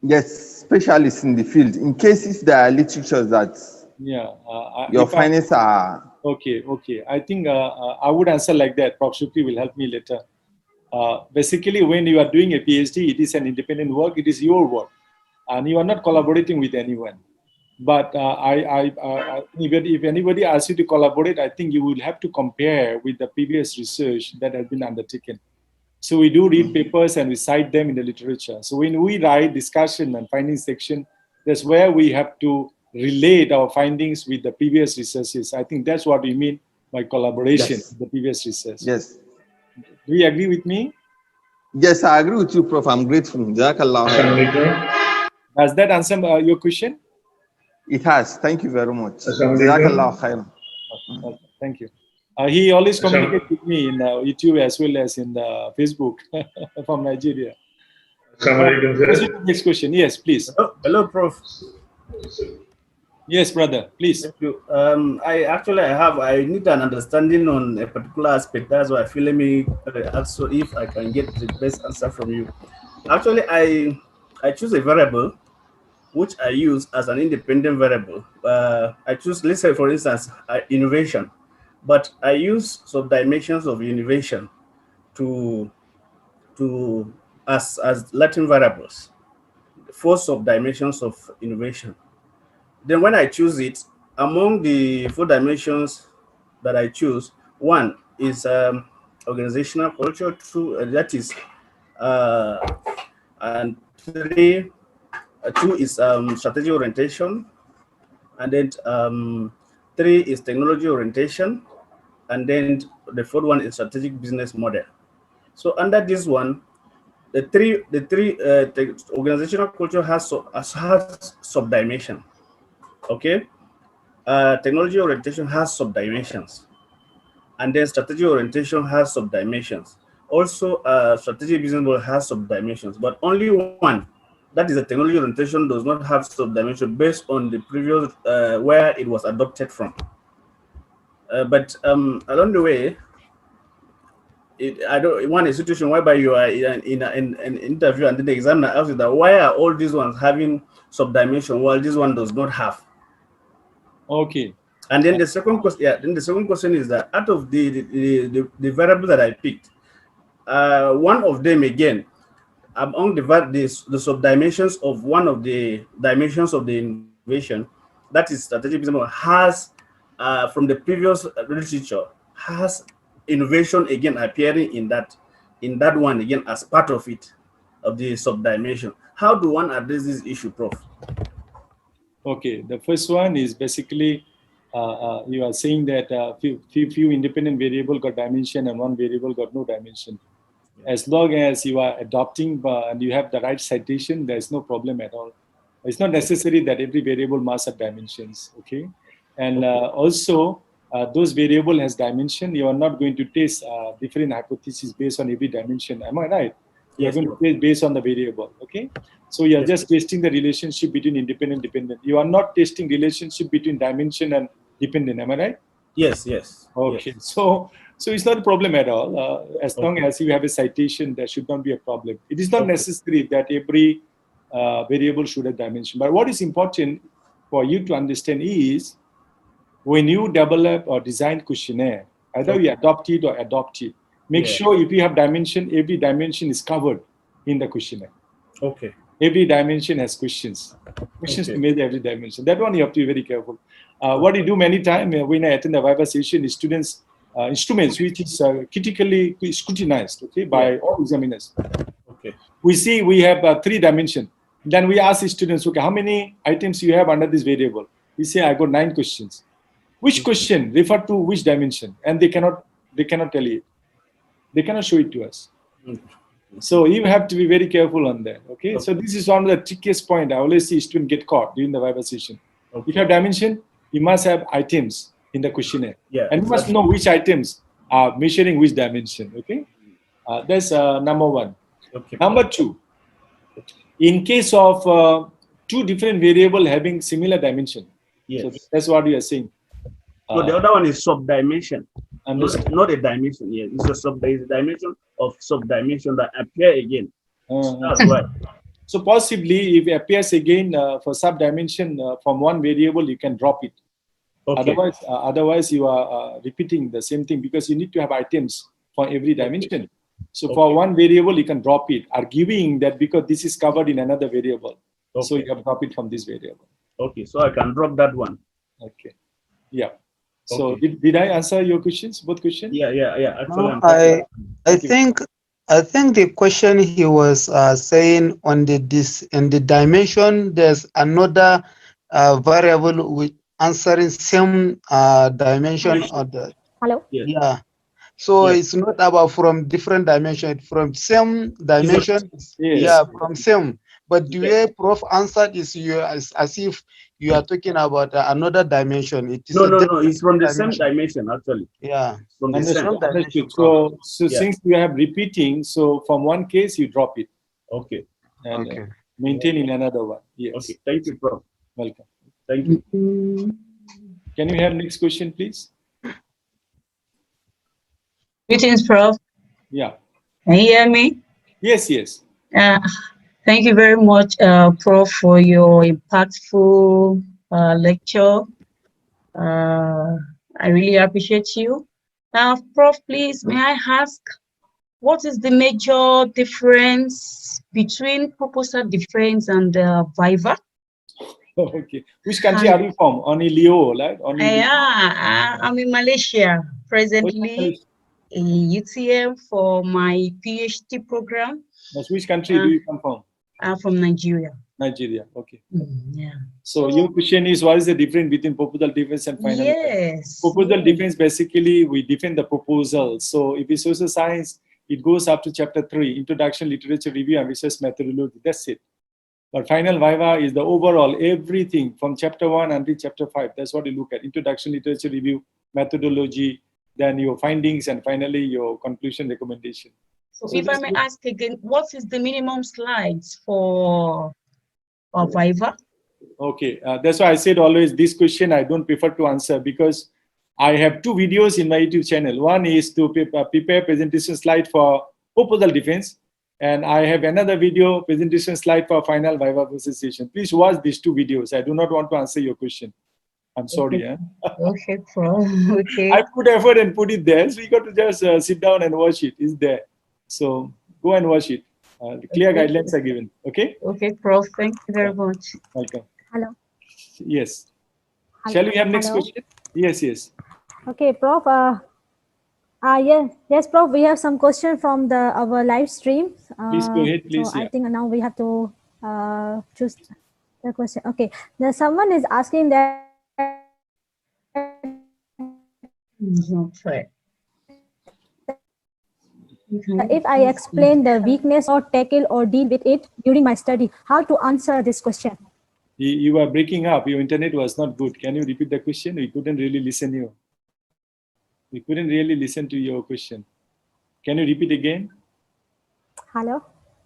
Yes, specialists in the field. In case if there are literatures that your findings are... Okay. I think I would answer like that. Prof. Shukri will help me later. Basically, when you are doing a PhD, it is an independent work. It is your work. And you are not collaborating with anyone. But if anybody asks you to collaborate, I think you will have to compare with the previous research that has been undertaken. So we do read papers and we cite them in the literature. So when we write discussion and findings section, that's where we have to relate our findings with the previous researches. I think that's what we mean by collaboration with the previous research. Yes. Do you agree with me? Yes, I agree with you, Prof. I'm grateful. Does that answer your question? It has. Thank you very much. Thank you. He always communicates with me in YouTube as well as in Facebook from Nigeria. Next question. Yes, please. Hello, Prof. Yes, brother. Please. Thank you. I need an understanding on a particular aspect. That's why I feel let me ask so if I can get the best answer from you. Actually, I choose a variable which I use as an independent variable. I choose, let's say, for instance, innovation. But I use some dimensions of innovation as Latin variables, 4 sub-dimensions of innovation. Then when I choose it, among the 4 dimensions that I choose, 1 is organizational culture, 2 that is, and 2 is strategy orientation, and then 3 is technology orientation, and then the 4th one is strategic business model. So under this one, the organizational culture has sub-dimension. Okay, technology orientation has sub-dimensions, and then strategy orientation has sub-dimensions. Also, strategic business model has sub-dimensions, but only one, that is the technology orientation, does not have sub-dimension based on the previous where it was adopted from. But along the way, I don't want a situation whereby you are in an interview and then the examiner asks you that why are all these ones having sub-dimension while this one does not have. Okay. And then the second question, is that out of the variable that I picked, one of them again, among the sub-dimensions of one of the dimensions of the innovation, that is strategic business model, has from the previous literature, has innovation again appearing in that one again as part of it, of the sub-dimension. How do one address this issue, Prof? Okay, the first one is basically you are saying that few independent variable got dimension and one variable got no dimension. As long as you are adopting and you have the right citation, there is no problem at all. It's not necessary that every variable must have dimensions. Okay, and also those variable has dimension. You are not going to test different hypotheses based on every dimension. Am I right? You are going to test based on the variable. Okay, so you are just testing the relationship between independent and dependent. You are not testing relationship between dimension and dependent. Am I right? Yes. Okay, so So it's not a problem at all. As long Okay. as you have a citation, there should not be a problem. It is not necessary that every variable should have dimension. But what is important for you to understand is when you develop or design questionnaire, either you adopt it or adopt it, make sure if you have dimension, every dimension is covered in the questionnaire. Okay. Every dimension has questions. Questions to measure every dimension. That one you have to be very careful. What you do many times when I attend the VIVA session is students instruments which is critically scrutinized, okay, by all examiners. Okay. We see we have 3 dimensions. Then we ask the students, okay, how many items you have under this variable? We say I got 9 questions. Which question refer to which dimension? And they cannot tell you. They cannot show it to us. So you have to be very careful on that. Okay. So this is one of the trickiest point. I always see students get caught during the VIVA session. If you have dimension, you must have items in the questionnaire. And you must know which items are measuring which dimension. Okay. That's number 1. Okay. Number 2, in case of 2 different variables having similar dimension. So that's what we are saying. So the other one is subdimension. Not a dimension. Yeah, it's a dimension of subdimension that appear again. That's right. So possibly, if it appears again for subdimension from one variable, you can drop it. Okay. Otherwise, you are repeating the same thing because you need to have items for every dimension. So for one variable, you can drop it, arguing that because this is covered in another variable, so you have drop it from this variable. Okay, so I can drop that one. Okay. Yeah. So did I answer your questions, both questions? Yeah. Excellent. I think the question he was saying on the dimension, there's another variable with answering same dimension of the. Hello. Yeah. So it's not about from different dimension, from same dimension. Yeah, from same. But the way Prof answered is as if you are talking about another dimension. It is no, it's from the same dimension actually. Yeah. From the same dimension. So since you have repeating, so from one case you drop it. Okay. And maintain in another one. Yes. Okay. Thank you, Prof. Welcome. Thank you. Can we have next question, please? Greetings, Prof. Yeah. Can you hear me? Yes, yes. Thank you very much, Prof, for your impactful lecture. I really appreciate you. Now, Prof, please, may I ask, what is the major difference between proposal defense and VIVA? Okay. Which country are you from? Only Leo, right? I'm in Malaysia presently. In UTM for my PhD program. But which country do you come from? I'm from Nigeria. Nigeria, okay. Yeah. So your question is, what is the difference between proposal defense and final? Yes. Proposal defense, basically, we defend the proposal. So if it's social science, it goes up to chapter 3, Introduction, Literature Review and Research Methodology. That's it. But final VIVA is the overall, everything from chapter 1 until chapter 5. That's what you look at. Introduction, Literature Review, Methodology, then your findings, and finally your conclusion recommendation. So if I may ask again, what is the minimum slides for VIVA? Okay, that's why I said always this question I don't prefer to answer because I have 2 videos in my YouTube channel. One is to prepare presentation slide for proposal defense, and I have another video presentation slide for final VIVA VOCE session. Please watch these 2 videos. I do not want to answer your question. I'm sorry. Okay, okay, Prof. Okay. I put effort and put it there. So you got to just sit down and watch it. It's there. So go and watch it. Clear guidelines are given. Okay? Okay, Prof. Thank you very much. Welcome. Hello. Yes. Shall we have next question? Yes, yes. Okay, Prof. Yes, Prof. We have some question from our live stream. Please go ahead, please. So I think now we have to choose the question. Okay. Someone is asking that. If I explain the weakness or tackle or deal with it during my study, how to answer this question? You are breaking up. Your internet was not good. Can you repeat the question? We couldn't really listen to you. We couldn't really listen to your question. Can you repeat again? Hello?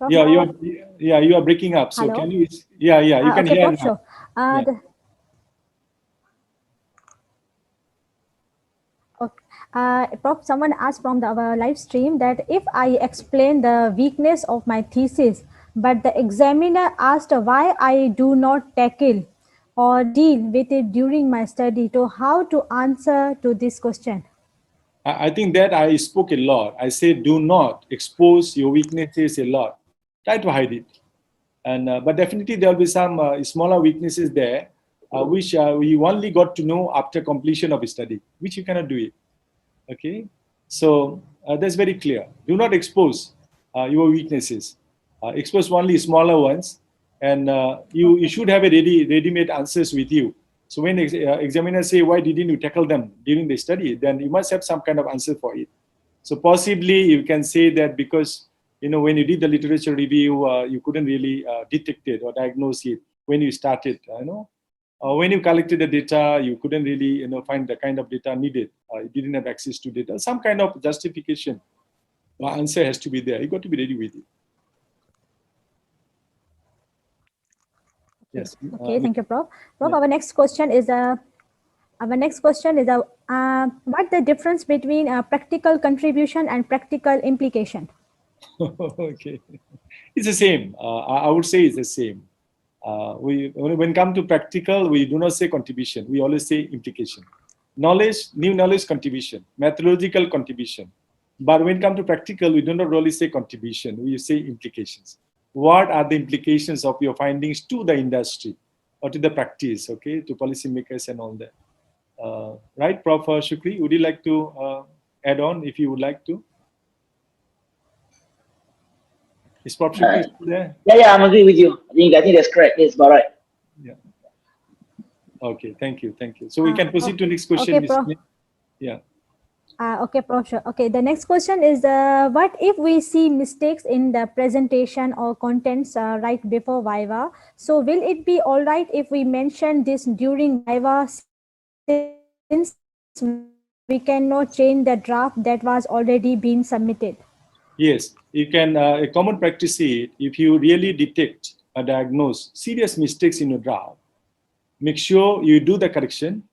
Yeah, you are breaking up. So hello? Can you? Yeah, you can hear. Sure. Prof, someone asked from our live stream that if I explain the weakness of my thesis, but the examiner asked why I do not tackle or deal with it during my study, so how to answer to this question? I think that I spoke a lot. I said, do not expose your weaknesses a lot. Try to hide it. And but definitely there will be some smaller weaknesses there, which we only got to know after completion of a study, which you cannot do it. Okay, so that's very clear. Do not expose your weaknesses. Expose only smaller ones, and you should have a ready-made answers with you. So when examiners say, why didn't you tackle them during the study, then you must have some kind of answer for it. So possibly you can say that because when you did the literature review, you couldn't really detect it or diagnose it when you started. When you collected the data, you couldn't really find the kind of data needed. You didn't have access to data. Some kind of justification or answer has to be there. You got to be ready with it. Yes. Okay, thank you, Prof. Prof, yeah. Our next question is what the difference between practical contribution and practical implication? Okay, it's the same. I would say it's the same. When it comes to practical, we do not say contribution. We always say implication. Knowledge, new knowledge contribution, methodological contribution. But when it comes to practical, we do not really say contribution. We say implications. What are the implications of your findings to the industry or to the practice, okay, to policymakers and all that? Right, Prof. Shukri, would you like to add on if you would like to? Is Prof. Shukri still there? Yeah, I'm agree with you. I think that's correct. It's about right. Yeah. Okay, thank you. So we can proceed to next question. Okay, Prof. Yeah. Okay, Prof. Sure. Okay, the next question is what if we see mistakes in the presentation or contents right before VIVA? So will it be all right if we mention this during VIVA since we cannot change the draft that was already been submitted? Yes, you can. A common practice is if you really detect or diagnose serious mistakes in your draft, make sure you do the correction,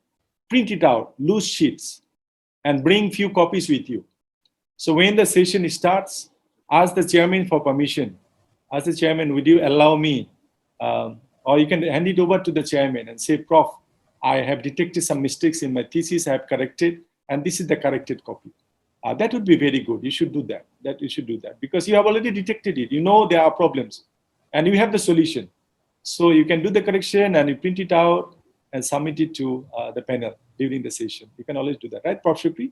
print it out, loose sheets, and bring few copies with you. So when the session starts, ask the chairman for permission. Ask the chairman, would you allow me? Or you can hand it over to the chairman and say, Prof, I have detected some mistakes in my thesis, I have corrected, and this is the corrected copy. That would be very good. You should do that. You should do that because you have already detected it. You know there are problems and you have the solution. So you can do the correction and you print it out and submit it to the panel during the session. You can always do that, right, Prof. Shukri?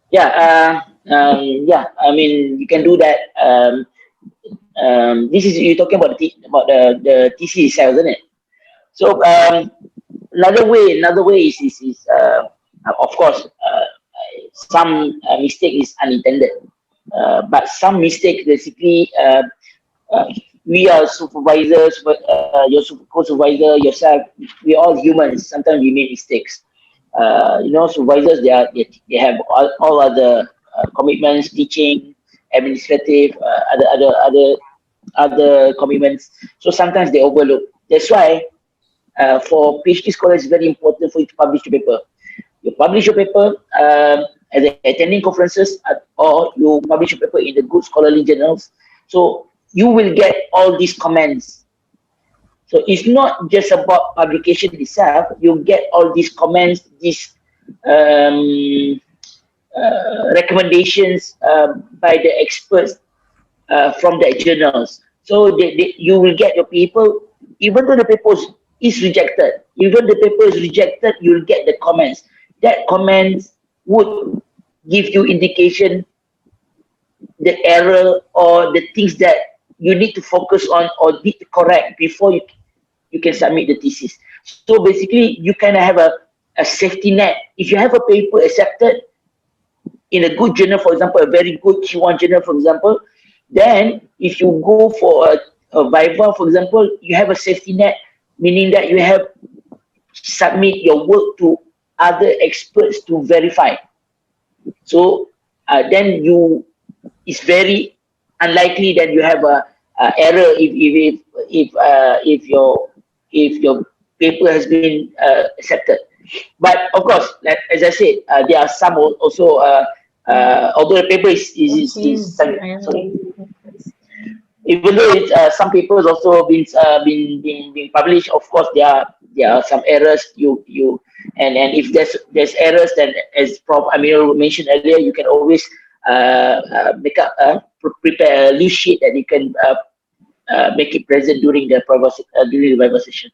Yeah, I mean, you can do that. This is, you're talking about the TC itself, isn't it? So another way is of course, some mistake is unintended, but some mistake basically we are supervisors, but your co-supervisor, yourself, we're all humans. Sometimes we make mistakes. Supervisors, they have all other commitments, teaching, administrative, other commitments. So sometimes they overlook. That's why for PhD scholars, it's very important for you to publish your paper. You publish your paper as attending conferences, or you publish your paper in the good scholarly journals. So you will get all these comments. So it's not just about publication itself. You get all these comments, these recommendations by the experts from the journals. So you will get your paper, even though the paper is rejected. Even the paper is rejected, you will get the comments. That comments would give you indication the error or the things that you need to focus on or need to correct before you can submit the thesis. So basically, you kind of have a safety net. If you have a paper accepted in a good journal, for example, a very good Q1 journal, for example, then if you go for a VIVA, for example, you have a safety net, meaning that you have submit your work to other experts to verify. So then it's very unlikely that you have a error if your paper has been accepted. But of course, like, as I said, there are some also, although the paper is sorry, even though it's, some papers also been published, of course there are some errors. And if there's errors, then as Prof. Aminul mentioned earlier, you can always make up prepare a loose sheet that you can make it present during the Viva session.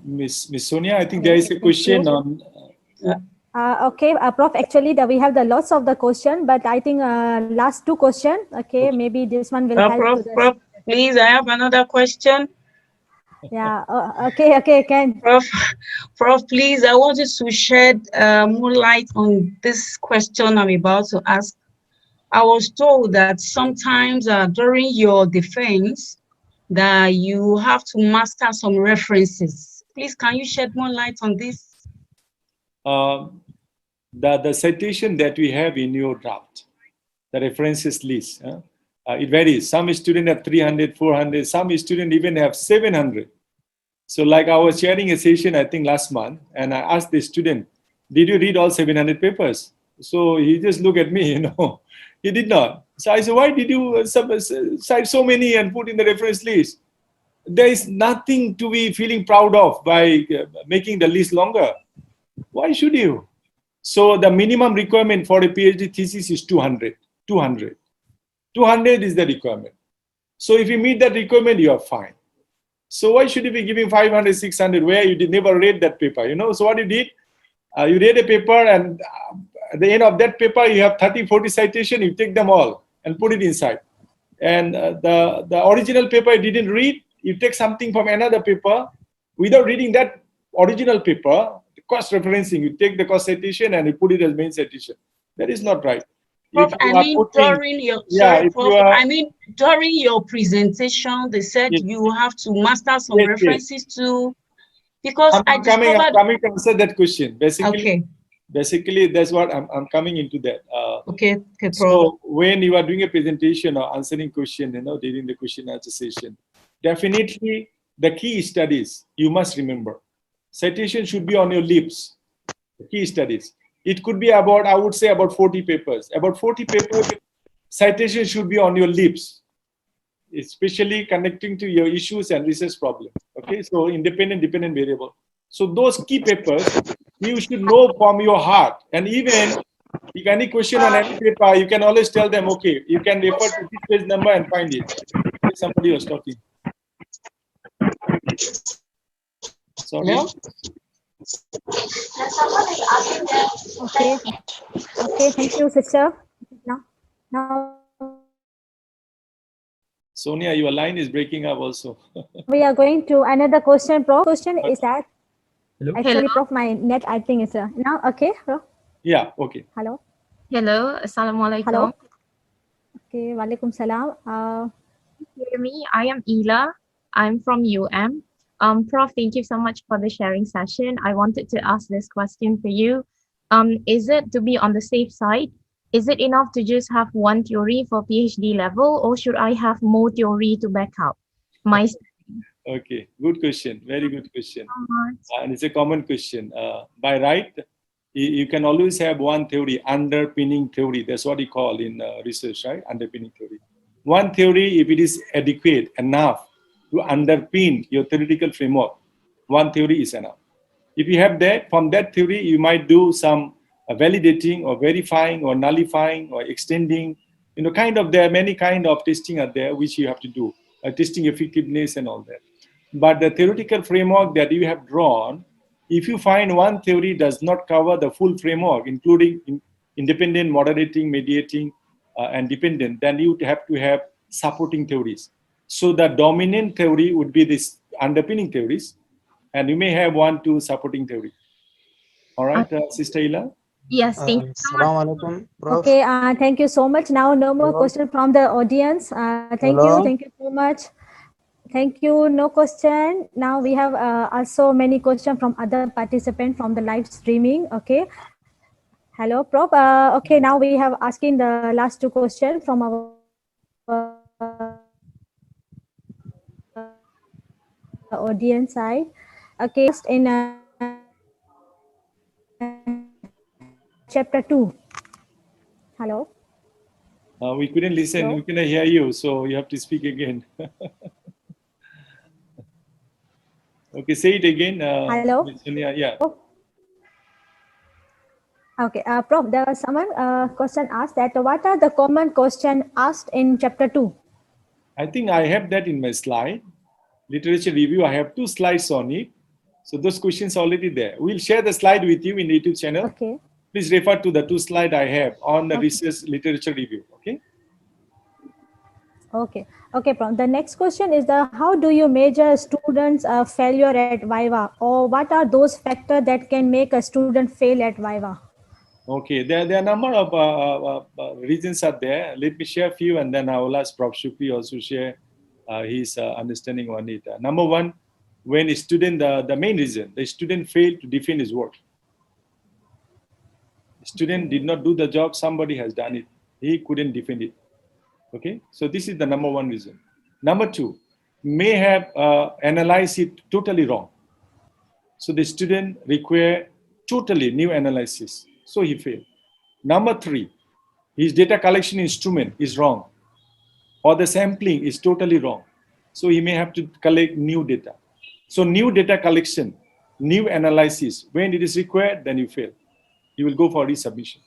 Miss Sonia, I think there is a question on. Okay, Prof. Actually, we have the lots of the question, but I think last two question. Okay, maybe this one will help. Prof, please, I have another question. Yeah. Okay. Can Prof, please, I want you to shed more light on this question I'm about to ask. I was told that sometimes during your defense, that you have to master some references. Please, can you shed more light on this? The citation that we have in your draft, the references list, it varies. Some students have 300, 400, some students even have 700. So like I was sharing a session, I think last month, and I asked the student, did you read all 700 papers? So he just looked at me, he did not. So I said, why did you cite so many and put in the reference list? There is nothing to be feeling proud of by making the list longer. Why should you? So the minimum requirement for a PhD thesis is 200. 200 is the requirement. So if you meet that requirement, you are fine. So why should you be giving 500, 600 where you did never read that paper? So what you did, you read a paper, and at the end of that paper, you have 30, 40 citations, you take them all and put it inside. And the original paper you didn't read, you take something from another paper without reading that original paper, the cost referencing, you take the cost citation and you put it as main citation. That is not right. Prof, during your presentation, they said you have to master some references too, because I'm coming to answer that question. Basically, that's what I'm coming into that. Okay, Prof. So when you are doing a presentation or answering question, during the question answer session, definitely the key studies you must remember. Citation should be on your lips. The key studies. It could be about, I would say, about 40 papers. About 40 papers, citation should be on your lips, especially connecting to your issues and research problems. Okay, so independent, dependent variable. So those key papers, you should know from your heart. And even if any question on any paper, you can always tell them, okay, you can refer to this page number and find it. Somebody was talking. Sorry. Hello? Okay, thank you, sister. Now Sonia, your line is breaking up also. we are going to another question, Prof. Question is that actually, Hello? Prof, my net, I think it's now okay, Prof? Yeah, okay. Hello. Hello, Assalamualaikum. Hello. Okay, Walaikum Salam. Hear me? I am Ela. I'm from UM. Prof, thank you so much for the sharing session. I wanted to ask this question for you. Is it, to be on the safe side, is it enough to just have one theory for PhD level, or should I have more theory to back up my study? Okay, good question. Very good question. And it's a common question. By right, you can always have one theory, underpinning theory. That's what you call in research, right? Underpinning theory. One theory, if it is adequate enough to underpin your theoretical framework, one theory is enough. If you have that, from that theory, you might do some validating or verifying or nullifying or extending, there are many kind of testing are there which you have to do, testing effectiveness and all that. But the theoretical framework that you have drawn, if you find one theory does not cover the full framework, including independent, moderating, mediating, and dependent, then you have to have supporting theories. So the dominant theory would be this underpinning theories, and you may have 1, 2 supporting theory. All right, Sister Ila? Yes, thank you so much. Okay, thank you so much. Now, no more question from the audience. Thank you so much. Thank you. No question. Now we have also many questions from other participants from the live streaming. Okay. Hello, Prof. Okay, now we have asking the last 2 questions from our audience side. Okay, in chapter 2. Hello? We couldn't listen, Hello? we couldn't hear you, so you have to speak again. Okay, say it again. Hello? Sonia, yeah. Okay, Prof, there was someone question asked that what are the common question asked in chapter 2? I think I have that in my slide. Literature review, I have 2 slides on it. So those questions are already there. We'll share the slide with you in the YouTube channel. Okay. Please refer to the 2 slides I have on the research literature review. Okay. Okay. Okay, Prof. The next question is how do you measure students' failure at VIVA, or what are those factors that can make a student fail at VIVA? Okay, there are a number of reasons are there. Let me share a few, and then I will ask Prof. Shukri also share his understanding on it. Number one, when a student, the main reason, the student failed to defend his work. The student did not do the job, somebody has done it. He couldn't defend it. Okay, so this is the number one reason. Number two, may have analyzed it totally wrong. So the student require totally new analysis. So he failed. Number three, his data collection instrument is wrong, or the sampling is totally wrong. So he may have to collect new data. So new data collection, new analysis, when it is required, then you fail. You will go for resubmission.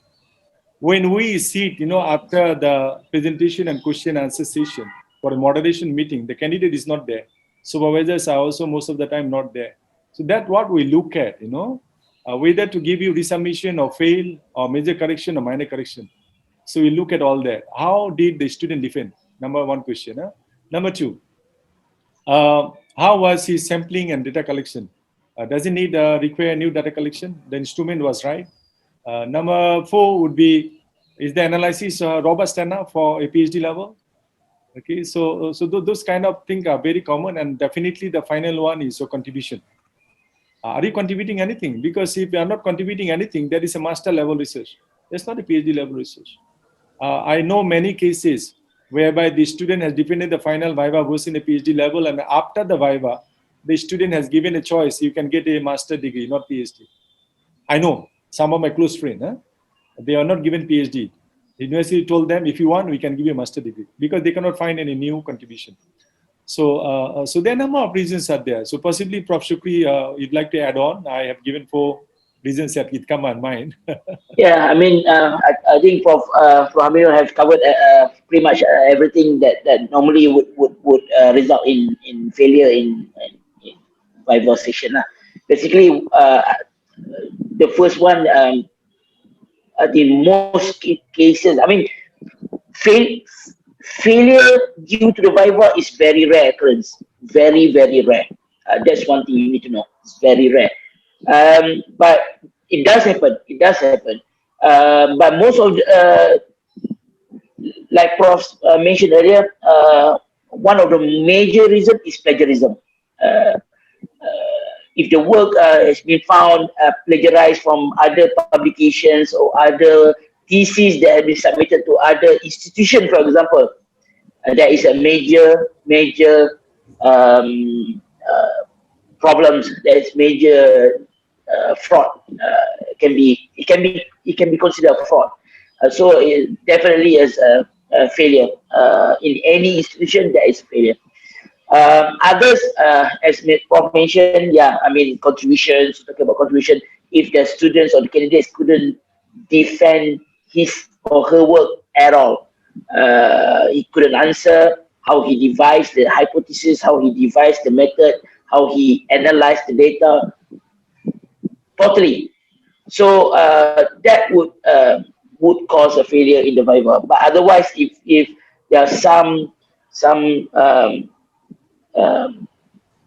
When we sit, after the presentation and question answer session for a moderation meeting, the candidate is not there. Supervisors are also most of the time not there. So that's what we look at, whether to give you resubmission or fail or major correction or minor correction. So we look at all that. How did the student defend? Number one question. Number two, how was his sampling and data collection? Does it need require new data collection? The instrument was right. Number four would be, is the analysis robust enough for a PhD level? Okay, so those kind of things are very common, and definitely the final one is your contribution. Are you contributing anything? Because if you are not contributing anything, that is a master level research. That's not a PhD level research. I know many cases whereby the student has defended the final VIVA VOCE in a PhD level, and after the VIVA, the student has given a choice, you can get a master degree, not PhD. I know some of my close friends, they are not given PhD. The university told them, if you want, we can give you a master degree, because they cannot find any new contribution. So, so there are a number of reasons are there. So possibly, Prof. Shukri, you'd like to add on? I have given 4 reasons that it come on mind. Yeah, I mean, I think Prof. Aminul has covered pretty much everything that normally would result in failure in VIVA session. Basically, the first one, in most cases, I mean, failure due to the VIVA is very rare occurrence. Very, very rare. That's one thing you need to know. It's very rare. But it does happen. It does happen. But most of the, like Prof mentioned earlier, one of the major reasons is plagiarism. If the work has been found plagiarized from other publications or other theses that have been submitted to other institutions, for example, there is a major problems. There is major fraud. It can be considered fraud. So it definitely is a failure. In any institution, there is a failure. Others, as Prof mentioned, yeah, I mean, contributions, talking about contribution, if the students or the candidates couldn't defend his or her work at all, he couldn't answer how he devised the hypothesis, how he devised the method, how he analyzed the data, totally. So that would cause a failure in the VIVA. But otherwise, if there are some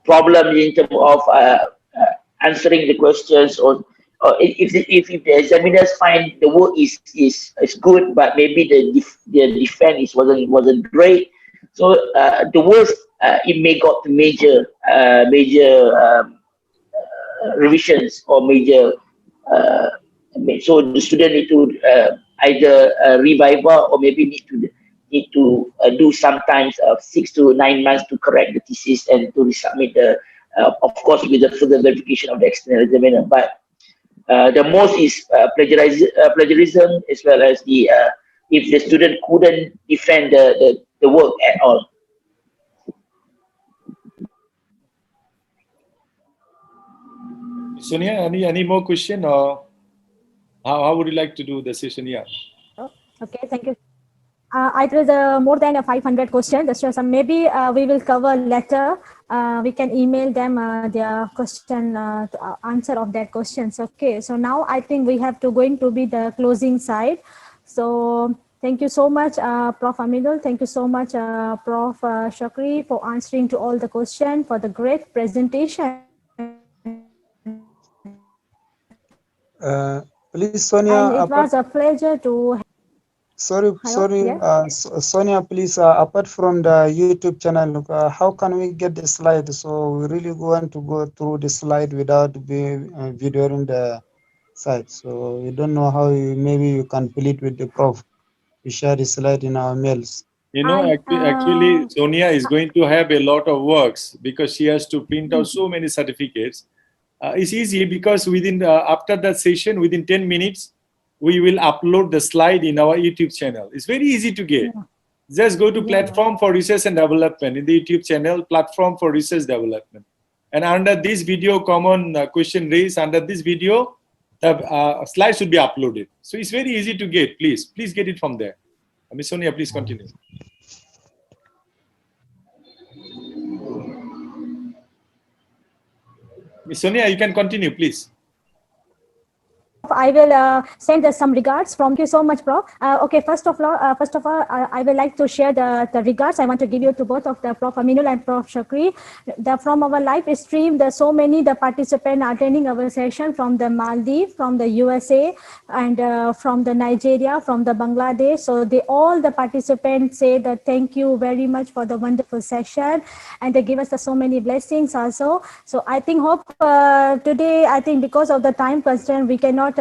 problems in terms of answering the questions, or if the examiners find the work is good, but maybe the defense wasn't great, so the worst, it may got to major revisions or major. So the student need to either reviva, or maybe need to do sometimes 6 to 9 months to correct the thesis and to resubmit of course with the further verification of the external examiner. But the most is plagiarism, as well as the if the student couldn't defend the work at all. Sonia, any more question, or how would you like to do the session here? Oh, okay, thank you. It was more than 500 questions. So maybe we will cover later. We can email them their question, answer of their questions. Okay, so now I think we have to going to be the closing side. So thank you so much, Prof. Aminul. Thank you so much, Prof. Shakri, for answering to all the questions, for the great presentation. Please, Sonia. And it was a pleasure to. Sorry, Yeah. Sonia, please, apart from the YouTube channel, how can we get the slide? So we really want to go through the slide without videoing the site. So we don't know how maybe you can plead with the Prof. We share the slide in our mails. You know, actually, Sonia is going to have a lot of works because she has to print out so many certificates. It's easy because after that session, within 10 minutes, we will upload the slide in our YouTube channel. It's very easy to get. Just go to Platform for Research and Development in the YouTube channel, Platform for Research Development. And under this video, common question raised, under this video, the slide should be uploaded. So it's very easy to get. Please get it from there. Ms. Sonia, please continue. Ms. Sonia, you can continue, please. I will send some regards from you so much, Prof. Okay, first of all, I would like to share the regards I want to give you to both of the Prof. Aminul and Prof. Shakri. From our live stream, there's so many the participants attending our session from the Maldives, from the USA, and from the Nigeria, from the Bangladesh. So all the participants say that thank you very much for the wonderful session, and they give us so many blessings also. So I think today, I think because of the time constraint, we cannot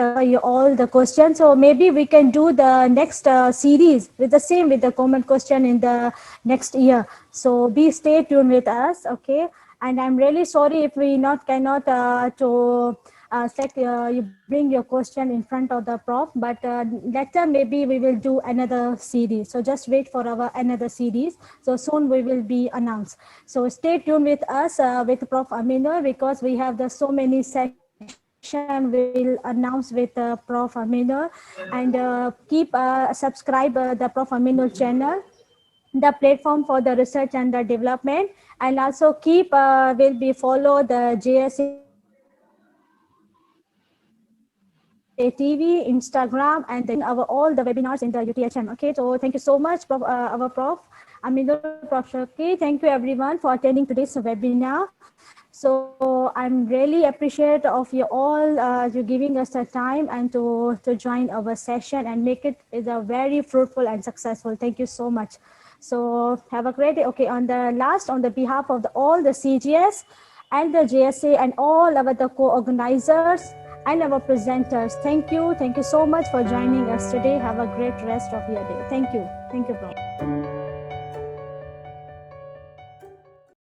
all the questions, so maybe we can do the next series with the common question in the next year. So stay tuned with us, okay? And I'm really sorry if we cannot you bring your question in front of the Prof, but later maybe we will do another series. So just wait for our another series. So soon we will be announced. So stay tuned with us with Prof. Aminul, because we have so many sessions will announce with Prof. Aminul, and keep subscribe the Prof. Aminul channel, the platform for the research and the development, and also keep will be follow the JSA TV, Instagram, and then all the webinars in the UTHM. Okay, so thank you so much, Prof, our Prof. Aminul, Prof. Shakri. Thank you everyone for attending today's webinar. So I'm really appreciate of you all you giving us the time and to join our session and make it is a very fruitful and successful. Thank you so much. So have a great day. Okay, on the behalf of all the CGS and the JSA and all of the co-organizers and our presenters, thank you so much for joining us today. Have a great rest of your day. Thank you, Prof.